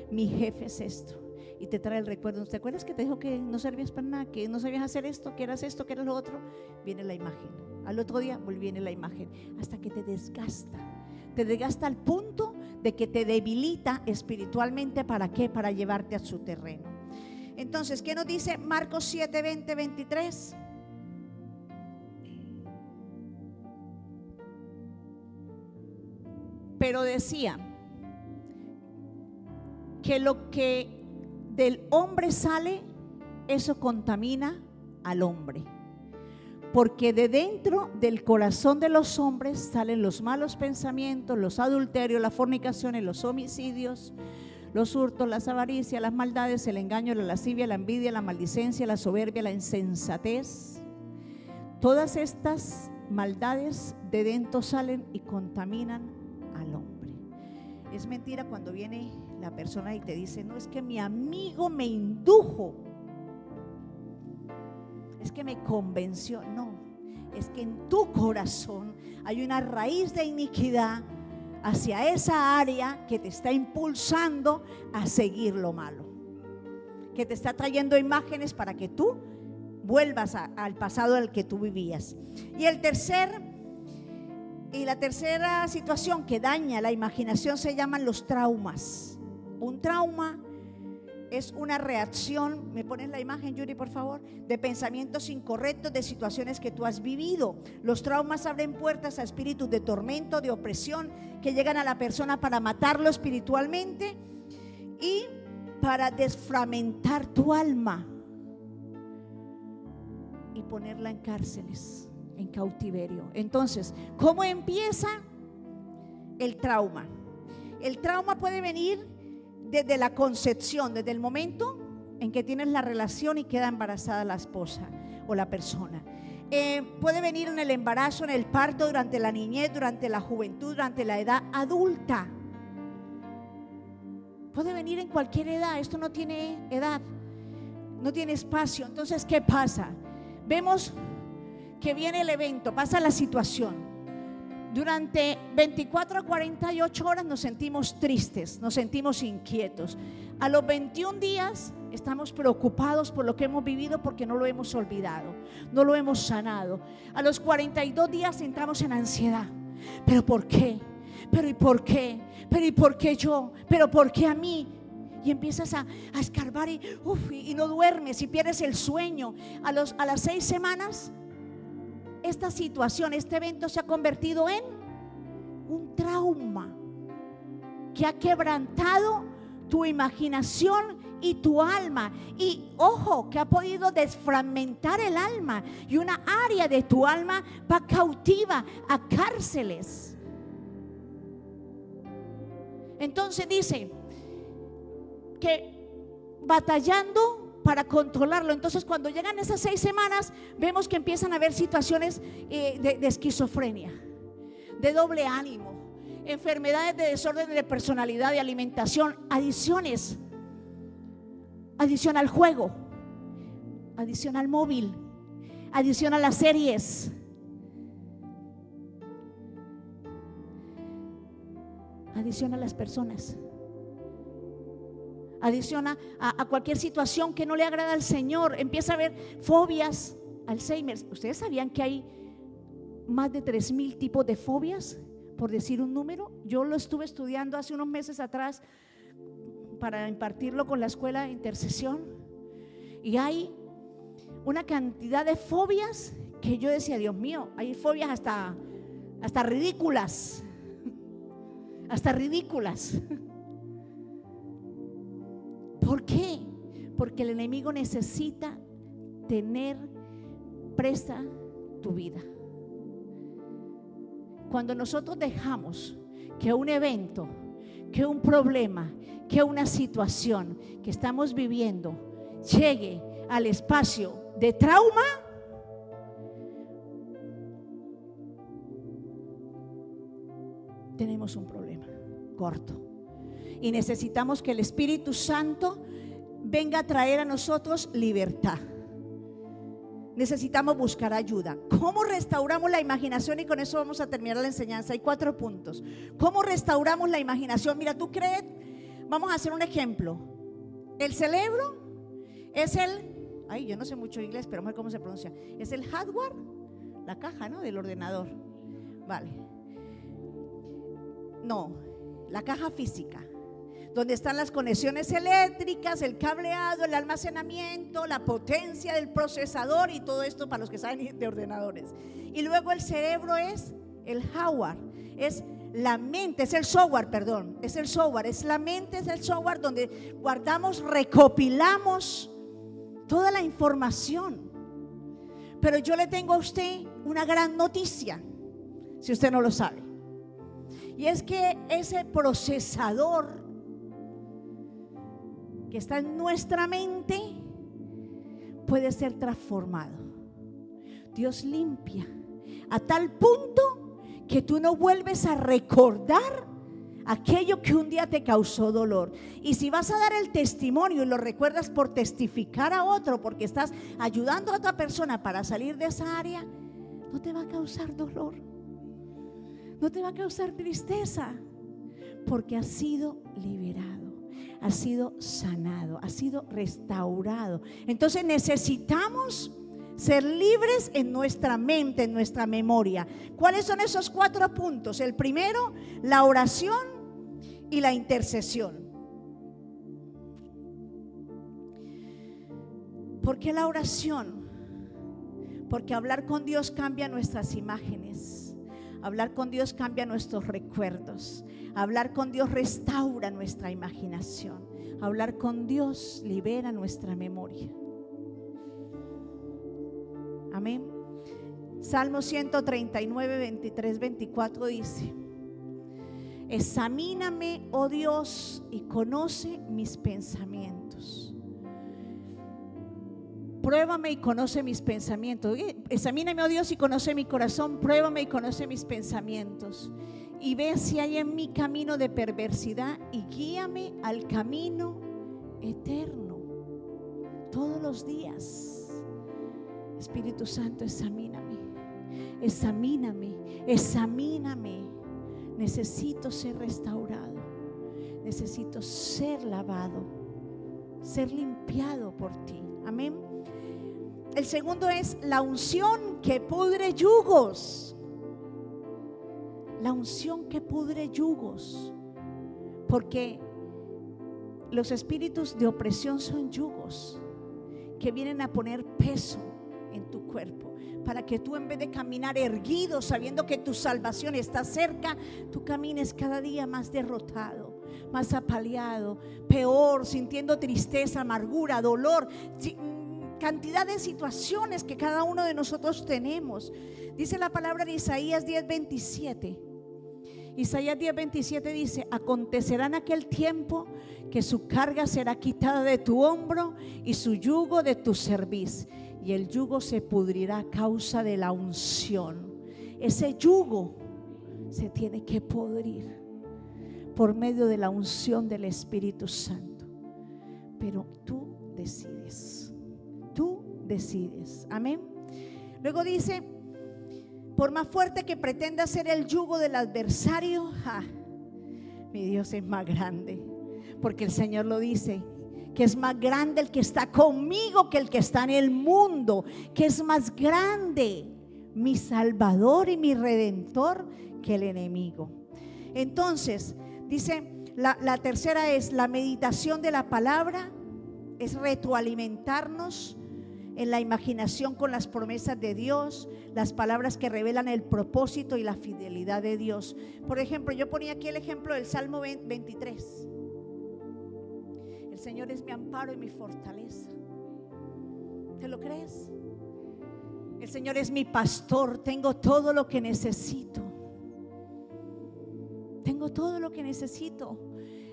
mi jefe es esto, y te trae el recuerdo. ¿Te acuerdas que te dijo que no servías para nada, que no sabías hacer esto, que eras esto, que eras lo otro? Viene la imagen. Al otro día viene la imagen, hasta que te desgasta al punto de que te debilita espiritualmente. ¿Para qué? Para llevarte a su terreno. Entonces, ¿qué nos dice Marcos 7, 20, 23? Pero decía que lo que del hombre sale, eso contamina al hombre. Porque de dentro del corazón de los hombres salen los malos pensamientos, los adulterios, las fornicaciones, los homicidios, los hurtos, las avaricias, las maldades, el engaño, la lascivia, la envidia, la maldicencia, la soberbia, la insensatez. Todas estas maldades de dentro salen y contaminan al hombre. Es mentira cuando viene la persona y te dice: no, es que mi amigo me indujo, es que me convenció. No, es que en tu corazón hay una raíz de iniquidad hacia esa área que te está impulsando a seguir lo malo, que te está trayendo imágenes para que tú vuelvas al pasado al que tú vivías. Y la tercera situación que daña la imaginación se llaman los traumas. Un trauma es una reacción, ¿me pones la imagen, Yuri, por favor? De pensamientos incorrectos, de situaciones que tú has vivido. Los traumas abren puertas a espíritus de tormento, de opresión, que llegan a la persona para matarlo espiritualmente y para desfragmentar tu alma y ponerla en cárceles, en cautiverio. Entonces, ¿cómo empieza el trauma? El trauma puede venir desde la concepción, desde el momento en que tienes la relación y queda embarazada la esposa o la persona. Puede venir en el embarazo, en el parto, durante la niñez, durante la juventud, durante la edad adulta. Puede venir en cualquier edad. Esto no tiene edad, no tiene espacio. Entonces, ¿qué pasa? Vemos que viene el evento, pasa la situación, Durante 24 a 48 horas nos sentimos tristes, nos sentimos inquietos. A los 21 días estamos preocupados por lo que hemos vivido porque no lo hemos olvidado, no lo hemos sanado. A los 42 días entramos en ansiedad. ¿Pero por qué? ¿Pero y por qué? ¿Pero y por qué yo? ¿Pero por qué a mí? Y empiezas a escarbar y no duermes y pierdes el sueño. A las 6 semanas esta situación, este evento se ha convertido en un trauma que ha quebrantado tu imaginación y tu alma. Y ojo, que ha podido desfragmentar el alma, y una área de tu alma va cautiva a cárceles. Entonces dice que batallando para controlarlo. Entonces cuando llegan esas 6 semanas vemos que empiezan a haber situaciones de esquizofrenia, de doble ánimo, enfermedades de desorden de personalidad, de alimentación, adicciones, adicción al juego, adicción al móvil, adicción a las series, adicción a las personas, adicción a cualquier situación que no le agrada al Señor. Empieza a haber fobias, Alzheimer. ¿Ustedes sabían que hay más de 3,000 tipos de fobias, por decir un número? Yo lo estuve estudiando hace unos meses atrás para impartirlo con la escuela de intercesión, y hay una cantidad de fobias que yo decía, Dios mío, hay fobias hasta ridículas, hasta ridículas. ¿Por qué? Porque el enemigo necesita tener presa tu vida. Cuando nosotros dejamos que un evento, que un problema, que una situación que estamos viviendo llegue al espacio de trauma, tenemos un problema corto. Y necesitamos que el Espíritu Santo venga a traer a nosotros libertad. Necesitamos buscar ayuda. ¿Cómo restauramos la imaginación? Y con eso vamos a terminar la enseñanza. Hay 4 puntos. ¿Cómo restauramos la imaginación? Mira, tú crees, vamos a hacer un ejemplo. El cerebro es yo no sé mucho inglés, pero vamos a ver cómo se pronuncia. Es el hardware, la caja, ¿no? Del ordenador. Vale. No, la caja física, donde están las conexiones eléctricas, el cableado, el almacenamiento, la potencia del procesador y todo esto para los que saben de ordenadores. Y luego el cerebro es el hardware, es la mente, es el software, perdón, es el software, es la mente, es el software donde guardamos, recopilamos toda la información. Pero yo le tengo a usted una gran noticia, si usted no lo sabe, y es que ese procesador que está en nuestra mente puede ser transformado. Dios limpia a tal punto que tú no vuelves a recordar aquello que un día te causó dolor. Y si vas a dar el testimonio y lo recuerdas por testificar a otro, porque estás ayudando a otra persona para salir de esa área, no te va a causar dolor, no te va a causar tristeza, porque has sido liberado, has sido sanado, has sido restaurado. Entonces necesitamos ser libres en nuestra mente, en nuestra memoria. ¿Cuáles son esos 4 puntos? El primero, la oración y la intercesión. ¿Por qué la oración? Porque hablar con Dios cambia nuestras imágenes. Hablar con Dios cambia nuestros recuerdos. Hablar con Dios restaura nuestra imaginación. Hablar con Dios libera nuestra memoria. Amén. Salmo 139, 23, 24 dice: examíname, oh Dios, y conoce mis pensamientos. Pruébame y conoce mis pensamientos. Examíname, oh Dios, y conoce mi corazón. Pruébame y conoce mis pensamientos. Y ve si hay en mí camino de perversidad y guíame al camino eterno. Todos los días, Espíritu Santo, examíname. examíname, examíname. Necesito ser restaurado, necesito ser lavado, ser limpiado por ti. Amén. El segundo es la unción que pudre yugos. La unción que pudre yugos. Porque los espíritus de opresión son yugos que vienen a poner peso en tu cuerpo, para que tú, en vez de caminar erguido, sabiendo que tu salvación está cerca, tú camines cada día más derrotado, más apaleado, peor, sintiendo tristeza, amargura, dolor, cantidad de situaciones que cada uno de nosotros tenemos. Dice la palabra en Isaías 10:27. Isaías 10:27 dice: acontecerá en aquel tiempo que su carga será quitada de tu hombro y su yugo de tu cerviz, y el yugo se pudrirá a causa de la unción. Ese yugo se tiene que pudrir por medio de la unción del Espíritu Santo. Pero tú decides, tú decides. Amén. Luego dice: por más fuerte que pretenda ser el yugo del adversario, mi Dios es más grande, porque el Señor lo dice, que es más grande el que está conmigo que el que está en el mundo, que es más grande mi Salvador y mi Redentor que el enemigo. Entonces dice, la tercera es la meditación de la palabra, es retroalimentarnos en la imaginación con las promesas de Dios, las palabras que revelan el propósito y la fidelidad de Dios. Por ejemplo, yo ponía aquí el ejemplo del Salmo 23. El Señor es mi amparo y mi fortaleza. ¿Te lo crees? El Señor es mi pastor, tengo todo lo que necesito. Tengo todo lo que necesito.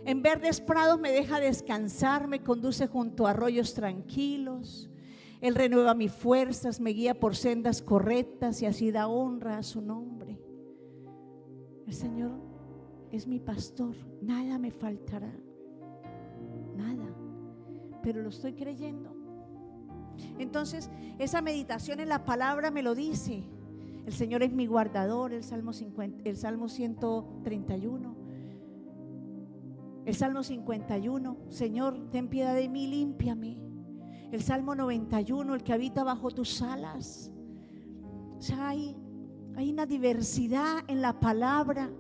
En verdes prados me deja descansar, me conduce junto a arroyos tranquilos. Él renueva mis fuerzas, me guía por sendas correctas y así da honra a su nombre. El Señor es mi pastor, nada me faltará, nada, pero lo estoy creyendo. Entonces, esa meditación en la palabra me lo dice. El Señor es mi guardador, el Salmo 131. El Salmo 51, Señor, ten piedad de mí, límpiame. El Salmo 91, el que habita bajo tus alas. O sea, hay una diversidad en la palabra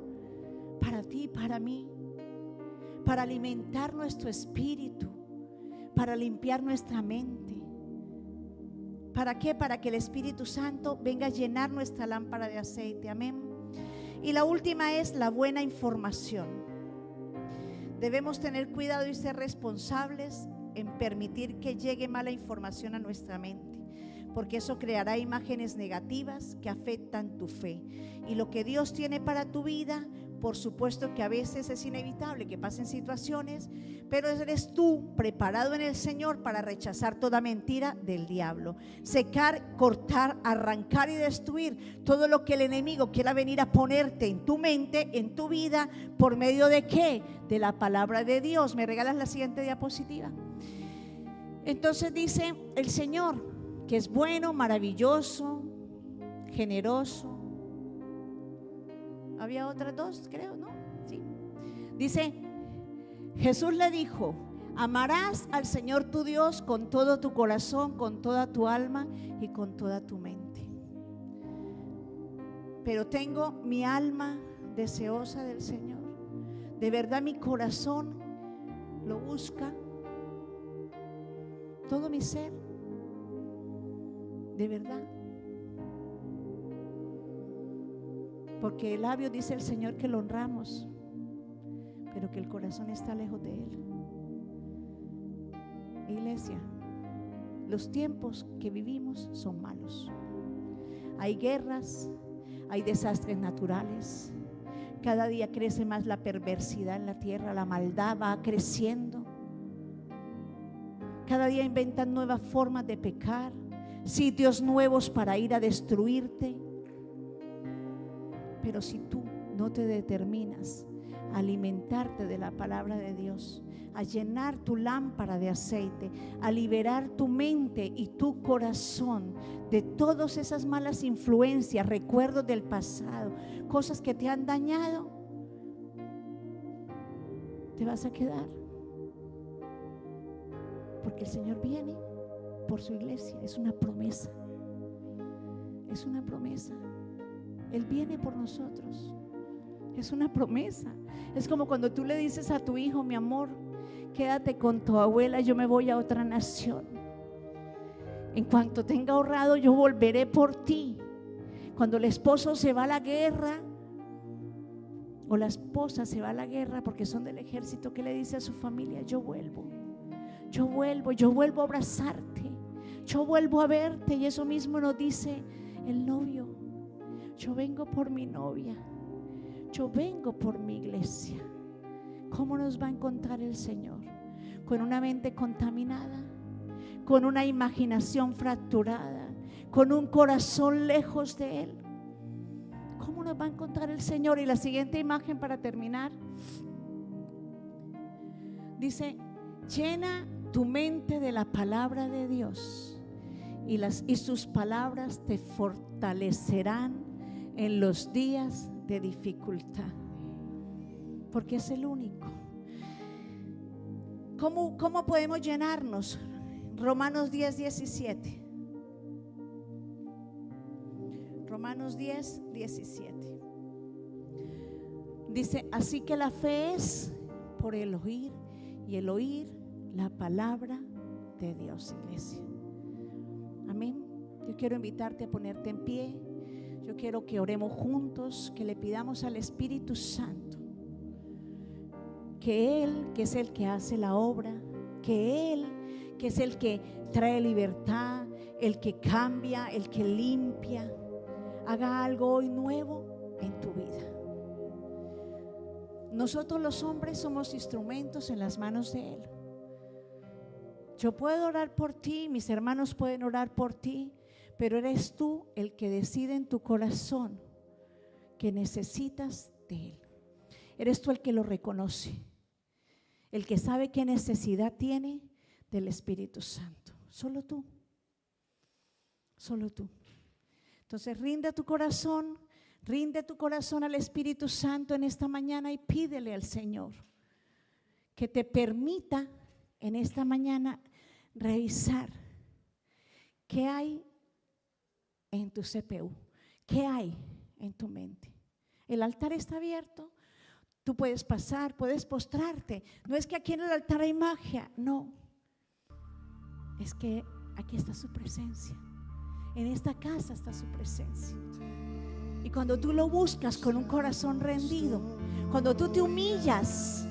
para ti, para mí, para alimentar nuestro espíritu, para limpiar nuestra mente. ¿Para qué? Para que el Espíritu Santo venga a llenar nuestra lámpara de aceite. Amén. Y la última es la buena información. Debemos tener cuidado y ser responsables en permitir que llegue mala información a nuestra mente, porque eso creará imágenes negativas que afectan tu fe. Y lo que Dios tiene para tu vida, por supuesto que a veces es inevitable que pasen situaciones, pero eres tú preparado en el Señor para rechazar toda mentira del diablo, secar, cortar, arrancar y destruir todo lo que el enemigo quiera venir a ponerte en tu mente, en tu vida, por medio de ¿qué? De la palabra de Dios. ¿Me regalas la siguiente diapositiva? Entonces dice el Señor que es bueno, maravilloso, generoso. Había otras dos, creo, ¿no? Sí. Dice, Jesús le dijo: amarás al Señor tu Dios con todo tu corazón, con toda tu alma y con toda tu mente. Pero tengo mi alma deseosa del Señor. De verdad mi corazón lo busca. Todo mi ser, de verdad. Porque el labio dice el Señor que lo honramos, pero que el corazón está lejos de Él. Iglesia, los tiempos que vivimos son malos. Hay guerras, hay desastres naturales. Cada día crece más la perversidad en la tierra, la maldad va creciendo. Cada día inventan nuevas formas de pecar, sitios nuevos para ir a destruirte. Pero si tú no te determinas a alimentarte de la palabra de Dios, a llenar tu lámpara de aceite, a liberar tu mente y tu corazón de todas esas malas influencias, recuerdos del pasado, cosas que te han dañado. Te vas a quedar, porque el Señor viene por su iglesia. Es una promesa, es una promesa. Él viene por nosotros, es una promesa. Es como cuando tú le dices a tu hijo: mi amor, quédate con tu abuela, yo me voy a otra nación. En cuanto tenga ahorrado, yo volveré por ti. Cuando el esposo se va a la guerra, o la esposa se va a la guerra porque son del ejército, ¿qué le dice a su familia? Yo vuelvo a abrazarte, yo vuelvo a verte. Y eso mismo nos dice el novio: yo vengo por mi novia, yo vengo por mi iglesia. ¿Cómo nos va a encontrar el Señor? Con una mente contaminada, con una imaginación fracturada, con un corazón lejos de Él. ¿Cómo nos va a encontrar el Señor? Y la siguiente imagen para terminar dice: llena tu mente de la palabra de Dios y sus palabras te fortalecerán en los días de dificultad, porque es el único. ¿Cómo podemos llenarnos? Romanos 10:17. Romanos 10:17 dice: así que la fe es por el oír, y el oír la palabra de Dios. Iglesia, amén. Yo quiero invitarte a ponerte en pie. Yo quiero que oremos juntos, que le pidamos al Espíritu Santo que Él, que es el que hace la obra, que Él, que es el que trae libertad, el que cambia, el que limpia, haga algo hoy nuevo en tu vida. Nosotros los hombres somos instrumentos en las manos de Él. Yo puedo orar por ti, mis hermanos pueden orar por ti, pero eres tú el que decide en tu corazón que necesitas de Él. Eres tú el que lo reconoce, el que sabe qué necesidad tiene del Espíritu Santo. Solo tú, solo tú. Entonces rinde tu corazón al Espíritu Santo en esta mañana y pídele al Señor que te permita en esta mañana revisar qué hay en tu CPU, qué hay en tu mente. El altar está abierto, tú puedes pasar, puedes postrarte. No es que aquí en el altar hay magia, no, es que aquí está su presencia. En esta casa está su presencia. Y cuando tú lo buscas con un corazón rendido, cuando tú te humillas,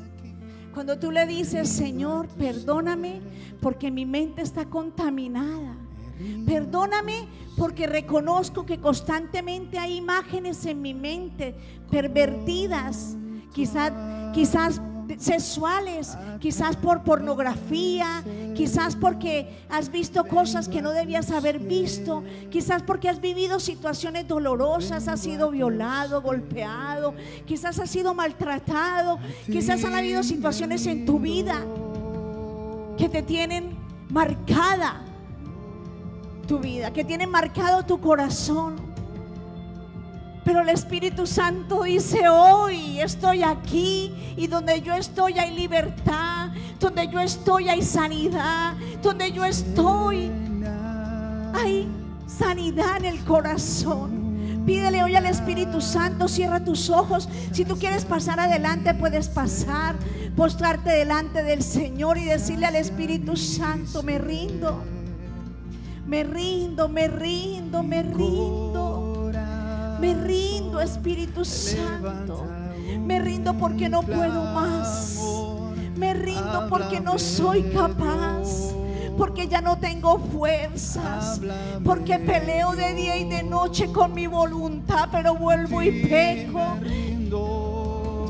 cuando tú le dices: Señor, perdóname porque mi mente está contaminada, perdóname porque reconozco que constantemente hay imágenes en mi mente pervertidas, quizás sexuales, quizás por pornografía, quizás porque has visto cosas que no debías haber visto, quizás porque has vivido situaciones dolorosas, has sido violado, golpeado, quizás has sido maltratado, quizás han habido situaciones en tu vida que te tienen marcada tu vida, que tienen marcado tu corazón. Pero el Espíritu Santo dice: hoy estoy aquí, y donde yo estoy hay libertad, donde yo estoy hay sanidad, donde yo estoy hay sanidad en el corazón. Pídele hoy al Espíritu Santo, cierra tus ojos. Si tú quieres pasar adelante, puedes pasar, postrarte delante del Señor y decirle al Espíritu Santo: me rindo, me rindo, me rindo, me rindo. Me rindo, Espíritu Santo. Me rindo porque no puedo más. Me rindo porque no soy capaz, porque ya no tengo fuerzas, porque peleo de día y de noche con mi voluntad, pero vuelvo y peco.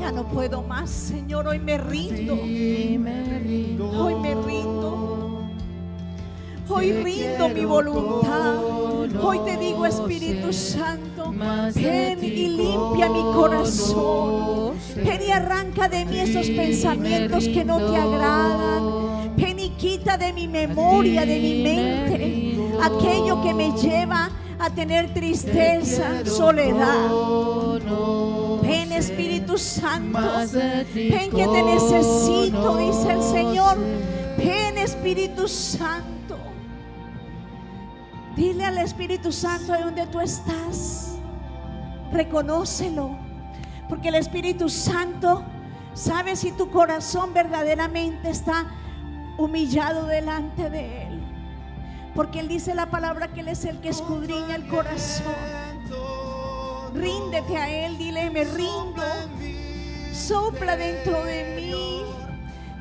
Ya no puedo más, Señor. Hoy me rindo. Hoy me rindo. Hoy rindo mi voluntad. Hoy te digo, Espíritu Santo, ven y limpia mi corazón. Ven y arranca de mí esos pensamientos que no te agradan. Ven y quita de mi memoria, de mi mente, aquello que me lleva a tener tristeza, soledad. Ven, Espíritu Santo, ven que te necesito, dice el Señor. Ven, Espíritu Santo. Dile al Espíritu Santo de donde tú estás. Reconócelo, porque el Espíritu Santo sabe si tu corazón verdaderamente está humillado delante de Él. Porque Él dice la palabra que Él es el que escudriña el corazón. Ríndete a Él, dile: me rindo. Sopla dentro de mí.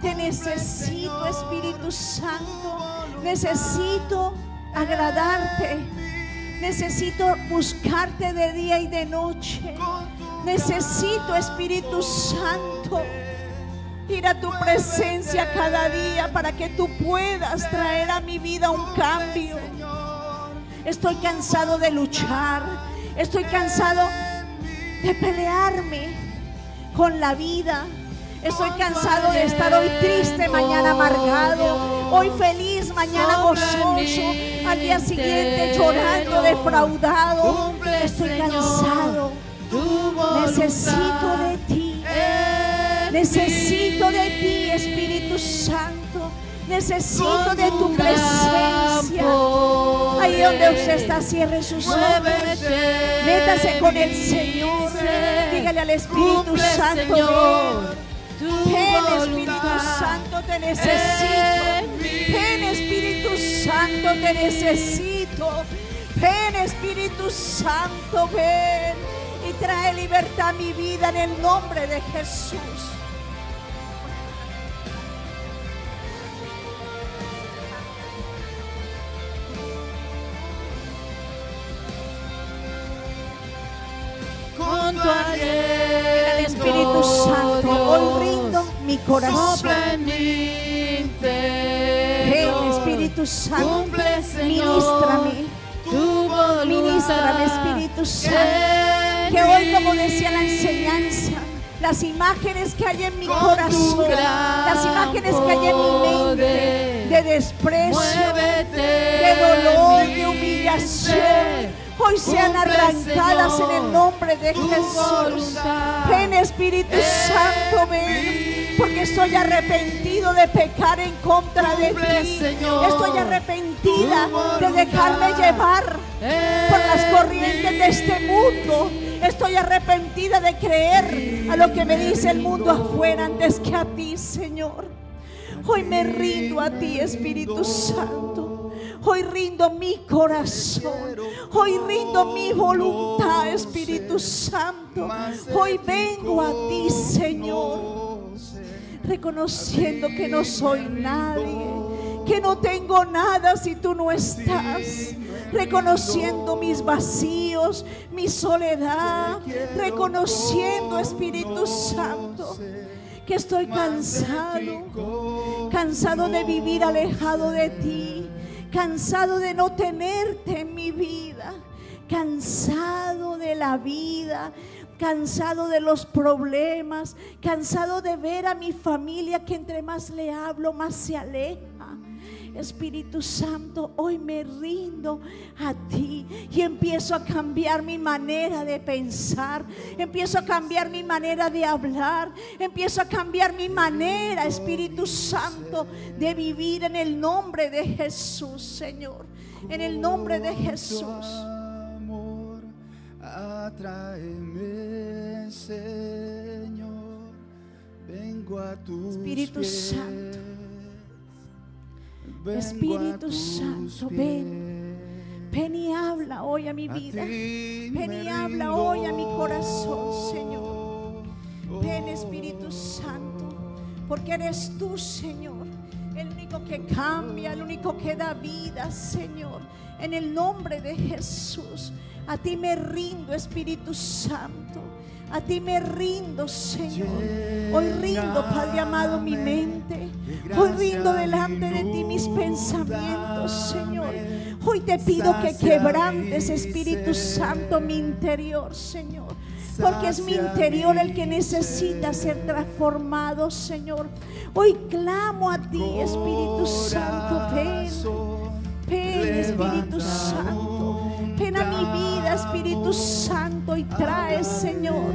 Te necesito, Espíritu Santo. Necesito agradarte. Necesito buscarte de día y de noche. Necesito, Espíritu Santo, ir a tu presencia cada día para que tú puedas traer a mi vida un cambio. Estoy cansado de luchar. Estoy cansado de pelearme con la vida. Estoy cansado de estar hoy triste, mañana amargado, hoy feliz, mañana gozoso, al día siguiente llorando, defraudado. Estoy cansado. Necesito de ti. Necesito de ti, Espíritu Santo. Necesito de tu presencia. Ahí donde usted está, cierre sus ojos. Métase con el Señor. Dígale al Espíritu Santo: ven, Espíritu Santo, te necesito. Ven, Espíritu Santo, te necesito. Ven, Espíritu Santo, ven y trae libertad a mi vida en el nombre de Jesús. Con tu aliento, el Espíritu Santo, hoy rindo mi corazón. Ven, Espíritu Santo, ministrame. Ministrame, Espíritu Santo. Que hoy, como decía la enseñanza, las imágenes que hay en mi corazón, las imágenes que hay en mi mente de desprecio, de dolor, de humillación, hoy sean arrancadas en el nombre de Jesús. Ven, Espíritu Santo, ven, porque estoy arrepentido de pecar en contra de ti. Estoy arrepentida de dejarme llevar por las corrientes de este mundo. Estoy arrepentida de creer a lo que me dice el mundo afuera antes que a ti, Señor. Hoy me rindo a ti, Espíritu Santo. Hoy rindo mi corazón. Hoy rindo mi voluntad, Espíritu Santo. Hoy vengo a ti, Señor, reconociendo que no soy nadie, que no tengo nada si tú no estás. Reconociendo mis vacíos, mi soledad. Reconociendo, Espíritu Santo, que estoy cansado. Cansado de vivir alejado de ti. Cansado de no tenerte en mi vida. Cansado de la vida. Cansado de los problemas. Cansado de ver a mi familia que entre más le hablo, más se aleja. Espíritu Santo, hoy me rindo a ti y empiezo a cambiar mi manera de pensar. Empiezo a cambiar mi manera de hablar. Empiezo a cambiar mi manera, Espíritu Santo, de vivir en el nombre de Jesús, Señor. En el nombre de Jesús. Atráeme, Señor, vengo a tus Espíritu pies. Santo, Espíritu Santo, ven. Ven y habla hoy a mi vida. Ven y habla hoy a mi corazón, Señor. Ven, Espíritu Santo, porque eres tú, Señor, el único que cambia, el único que da vida, Señor. En el nombre de Jesús, a ti me rindo, Espíritu Santo. A ti me rindo, Señor. Hoy rindo, Padre amado, mi mente. Hoy rindo delante de ti mis pensamientos, Señor. Hoy te pido que quebrantes, Espíritu Santo, mi interior, Señor. Porque es mi interior el que necesita ser transformado, Señor. Hoy clamo a ti, Espíritu Santo, ven. Ven, Espíritu Santo. Ven a mi vida, Espíritu Santo, y trae, Señor.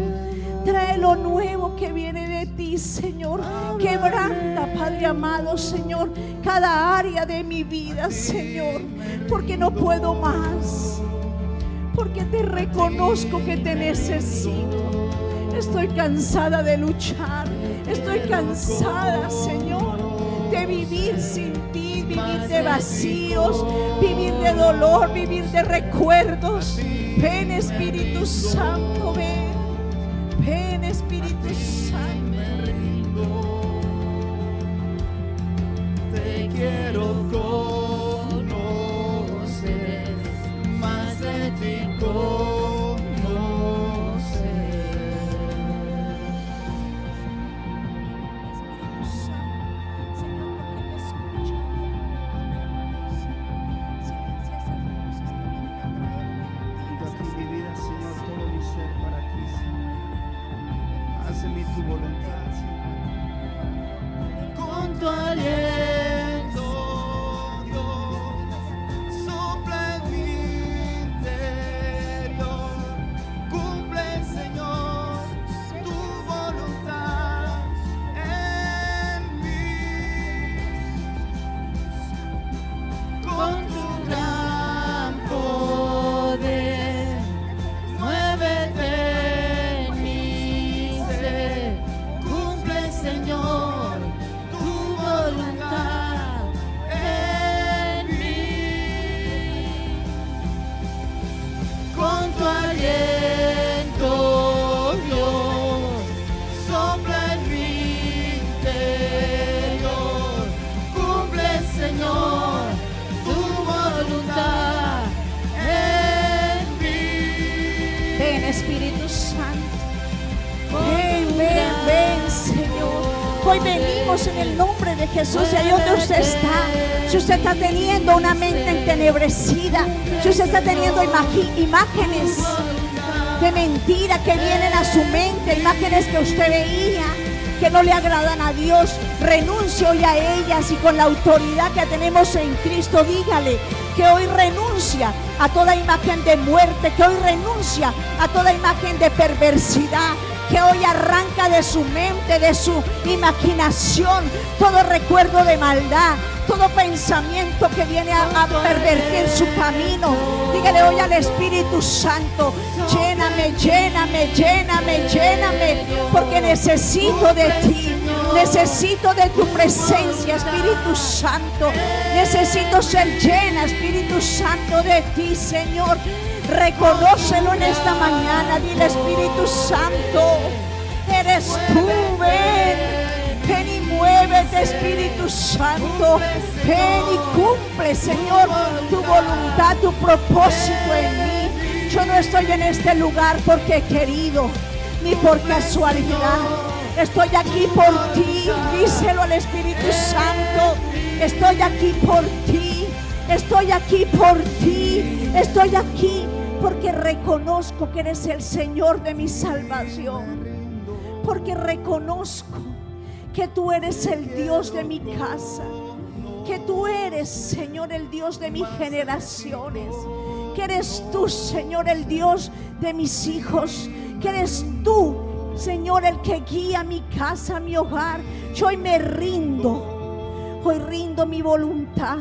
Trae lo nuevo que viene de ti, Señor. Quebranta, Padre amado, Señor, cada área de mi vida, Señor. Porque no puedo más. Porque te reconozco que te necesito. Estoy cansada de luchar. Estoy cansada, Señor, de vivir sin ti, vivir de vacíos, vivir de dolor, vivir de recuerdos. Ven, Espíritu Santo, ven. Ven, Espíritu Santo. Te quiero conocer, más de ti conocer. Espíritu Santo, Señor, porque me escucha. Silencia esas voces que vienen a traerme Quito mentiras. aquí mi vida, Señor, todo mi ser para ti, Señor. Hazme tu voluntad, Señor. Con tu aliento, Dios, sopla en mi interior. Cumple, Señor, tu voluntad en mí. Con tu gran poder, muévete en mi ser. Cumple, Señor, tu voluntad en mí. Con tu aliento, Dios, sopla en mi interior. Cumple, Señor, tu voluntad en mí. Ven, Espíritu Santo. Ven, ven, ven, Señor. Hoy venimos en el nombre de Jesús. Y ahí donde usted está, si usted está teniendo una mente entenebrecida, si usted está teniendo imágenes de mentira que vienen a su mente, imágenes que usted veía que no le agradan a Dios, renuncie hoy a ellas, y con la autoridad que tenemos en Cristo, dígale que hoy renuncia a toda imagen de muerte, que hoy renuncia a toda imagen de perversidad, que hoy arranca de su mente, de su imaginación, todo recuerdo de maldad, todo pensamiento que viene a pervertir su camino. Dígale hoy al Espíritu Santo: lléname, lléname, lléname, lléname, porque necesito de ti, necesito de tu presencia, Espíritu Santo. Necesito ser llena, Espíritu Santo, de ti, Señor. Reconócelo en esta mañana. Dile: Espíritu Santo, eres tú. Ven y muévete, Espíritu Santo. Ven y cumple, Señor, tu voluntad, tu propósito en mí. Yo no estoy en este lugar porque he querido, ni por casualidad. Estoy aquí por ti. Díselo al Espíritu Santo: estoy aquí por ti. Estoy aquí por ti. Estoy aquí porque reconozco que eres el Señor de mi salvación. Porque reconozco que tú eres el Dios de mi casa. Que tú eres, Señor, el Dios de mis generaciones. Que eres tú, Señor, el Dios de mis hijos. Que eres tú, Señor, el que guía mi casa, mi hogar. Yo hoy me rindo. Hoy rindo mi voluntad.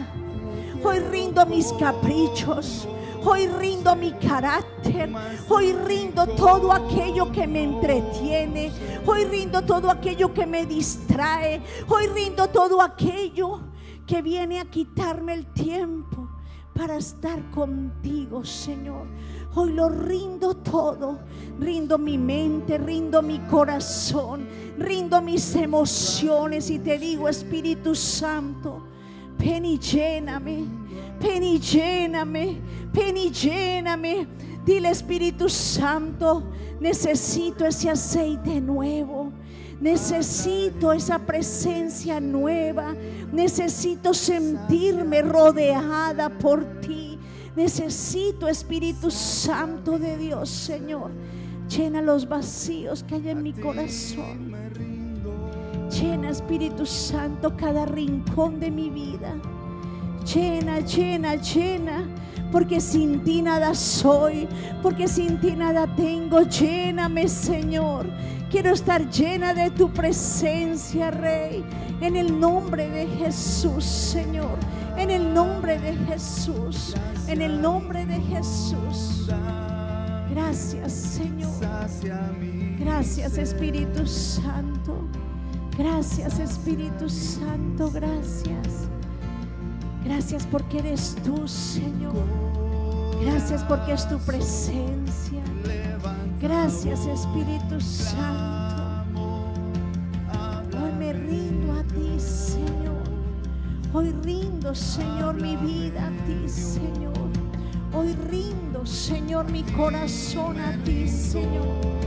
Hoy rindo mis caprichos. Hoy rindo mi carácter. Hoy rindo todo aquello que me entretiene. Hoy rindo todo aquello que me distrae. Hoy rindo todo aquello que viene a quitarme el tiempo para estar contigo, Señor. Hoy lo rindo todo. Rindo mi mente, rindo mi corazón, rindo mis emociones, y te digo: Espíritu Santo, ven y lléname, ven y lléname, ven y lléname. Dile: Espíritu Santo, necesito ese aceite nuevo. Necesito esa presencia nueva. Necesito sentirme rodeada por ti. Necesito, Espíritu Santo de Dios, Señor. Llena los vacíos que hay en mi corazón. Llena, Espíritu Santo, cada rincón de mi vida. Llena, llena, llena. Porque sin ti nada soy, porque sin ti nada tengo. Lléname, Señor. Quiero estar llena de tu presencia, Rey. En el nombre de Jesús, Señor. En el nombre de Jesús. En el nombre de Jesús. Gracias, Señor. Gracias, Espíritu Santo. Gracias, Espíritu Santo. Gracias. Gracias porque eres tú, Señor. Gracias porque es tu presencia. Gracias, Espíritu Santo. Hoy me rindo a ti, Señor. Hoy rindo, Señor, mi vida a ti, Señor. Hoy rindo, Señor, mi corazón a ti, Señor.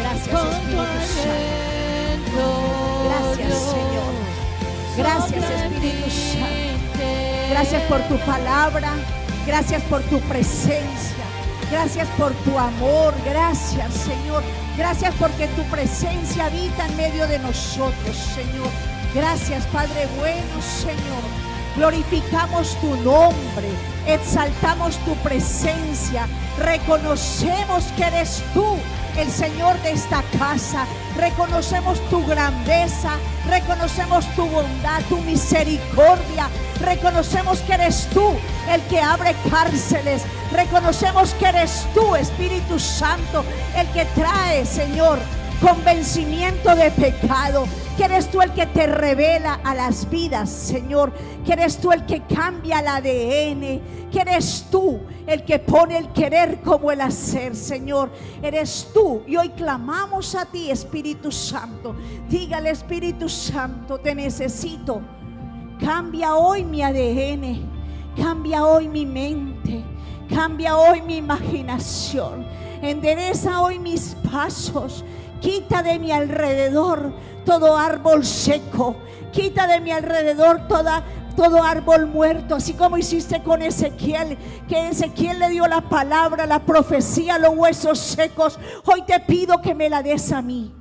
Gracias, Espíritu Santo. Gracias, Señor. Gracias, Espíritu Santo. Gracias por tu palabra. Gracias por tu presencia. Gracias por tu amor. Gracias, Señor. Gracias porque tu presencia habita en medio de nosotros, Señor. Gracias, Padre bueno, Señor. Glorificamos tu nombre, exaltamos tu presencia, reconocemos que eres tú el Señor de esta casa, reconocemos tu grandeza, reconocemos tu bondad, tu misericordia, reconocemos que eres tú el que abre cárceles, reconocemos que eres tú, Espíritu Santo, el que trae, Señor, convencimiento de pecado, que eres tú el que te revela a las vidas, Señor, que eres tú el que cambia el ADN, que eres tú el que pone el querer como el hacer, Señor, eres tú. Y hoy clamamos a ti, Espíritu Santo. Dígale, Espíritu Santo, te necesito. Cambia hoy mi ADN, cambia hoy mi mente, cambia hoy mi imaginación, endereza hoy mis pasos. Quita de mi alrededor todo árbol seco. Quita de mi alrededor todo árbol muerto, así como hiciste con Ezequiel, que Ezequiel le dio la palabra, la profecía a los huesos secos. Hoy te pido que me la des a mí.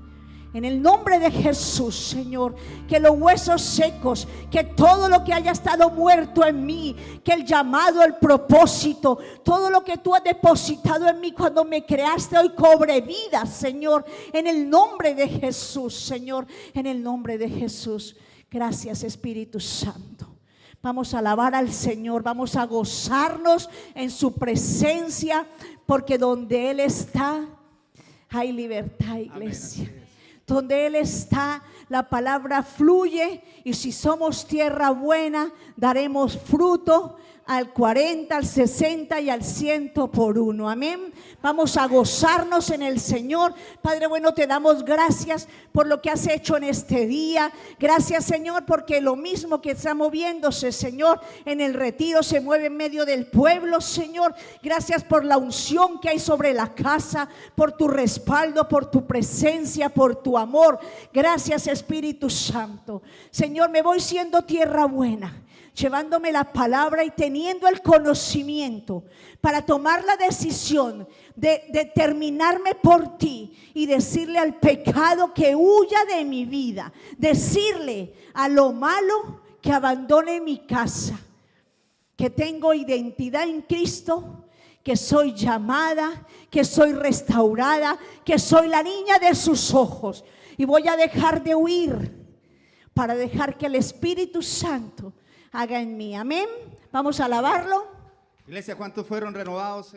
En el nombre de Jesús, Señor, que los huesos secos, que todo lo que haya estado muerto en mí, que el llamado, el propósito, todo lo que tú has depositado en mí cuando me creaste, hoy cobre vida, Señor, en el nombre de Jesús, Señor, en el nombre de Jesús. Gracias, Espíritu Santo. Vamos a alabar al Señor, vamos a gozarnos en su presencia, porque donde Él está, hay libertad, iglesia. Amén. Donde Él está, la palabra fluye, y si somos tierra buena, daremos fruto al 40, al 60 y al 100 por uno. Amén. Vamos a gozarnos en el Señor. Padre bueno, te damos gracias por lo que has hecho en este día. Gracias, Señor, porque lo mismo que está moviéndose, Señor, en el retiro se mueve en medio del pueblo, Señor. Gracias por la unción que hay sobre la casa, por tu respaldo, por tu presencia, por tu amor. Gracias, Espíritu Santo. Señor, me voy siendo tierra buena, llevándome la palabra y teniendo el conocimiento para tomar la decisión de determinarme por ti y decirle al pecado que huya de mi vida, decirle a lo malo que abandone mi casa, que tengo identidad en Cristo, que soy llamada, que soy restaurada, que soy la niña de sus ojos, y voy a dejar de huir para dejar que el Espíritu Santo haga en mí. Amén. Vamos a alabarlo. Iglesia, ¿cuántos fueron renovados?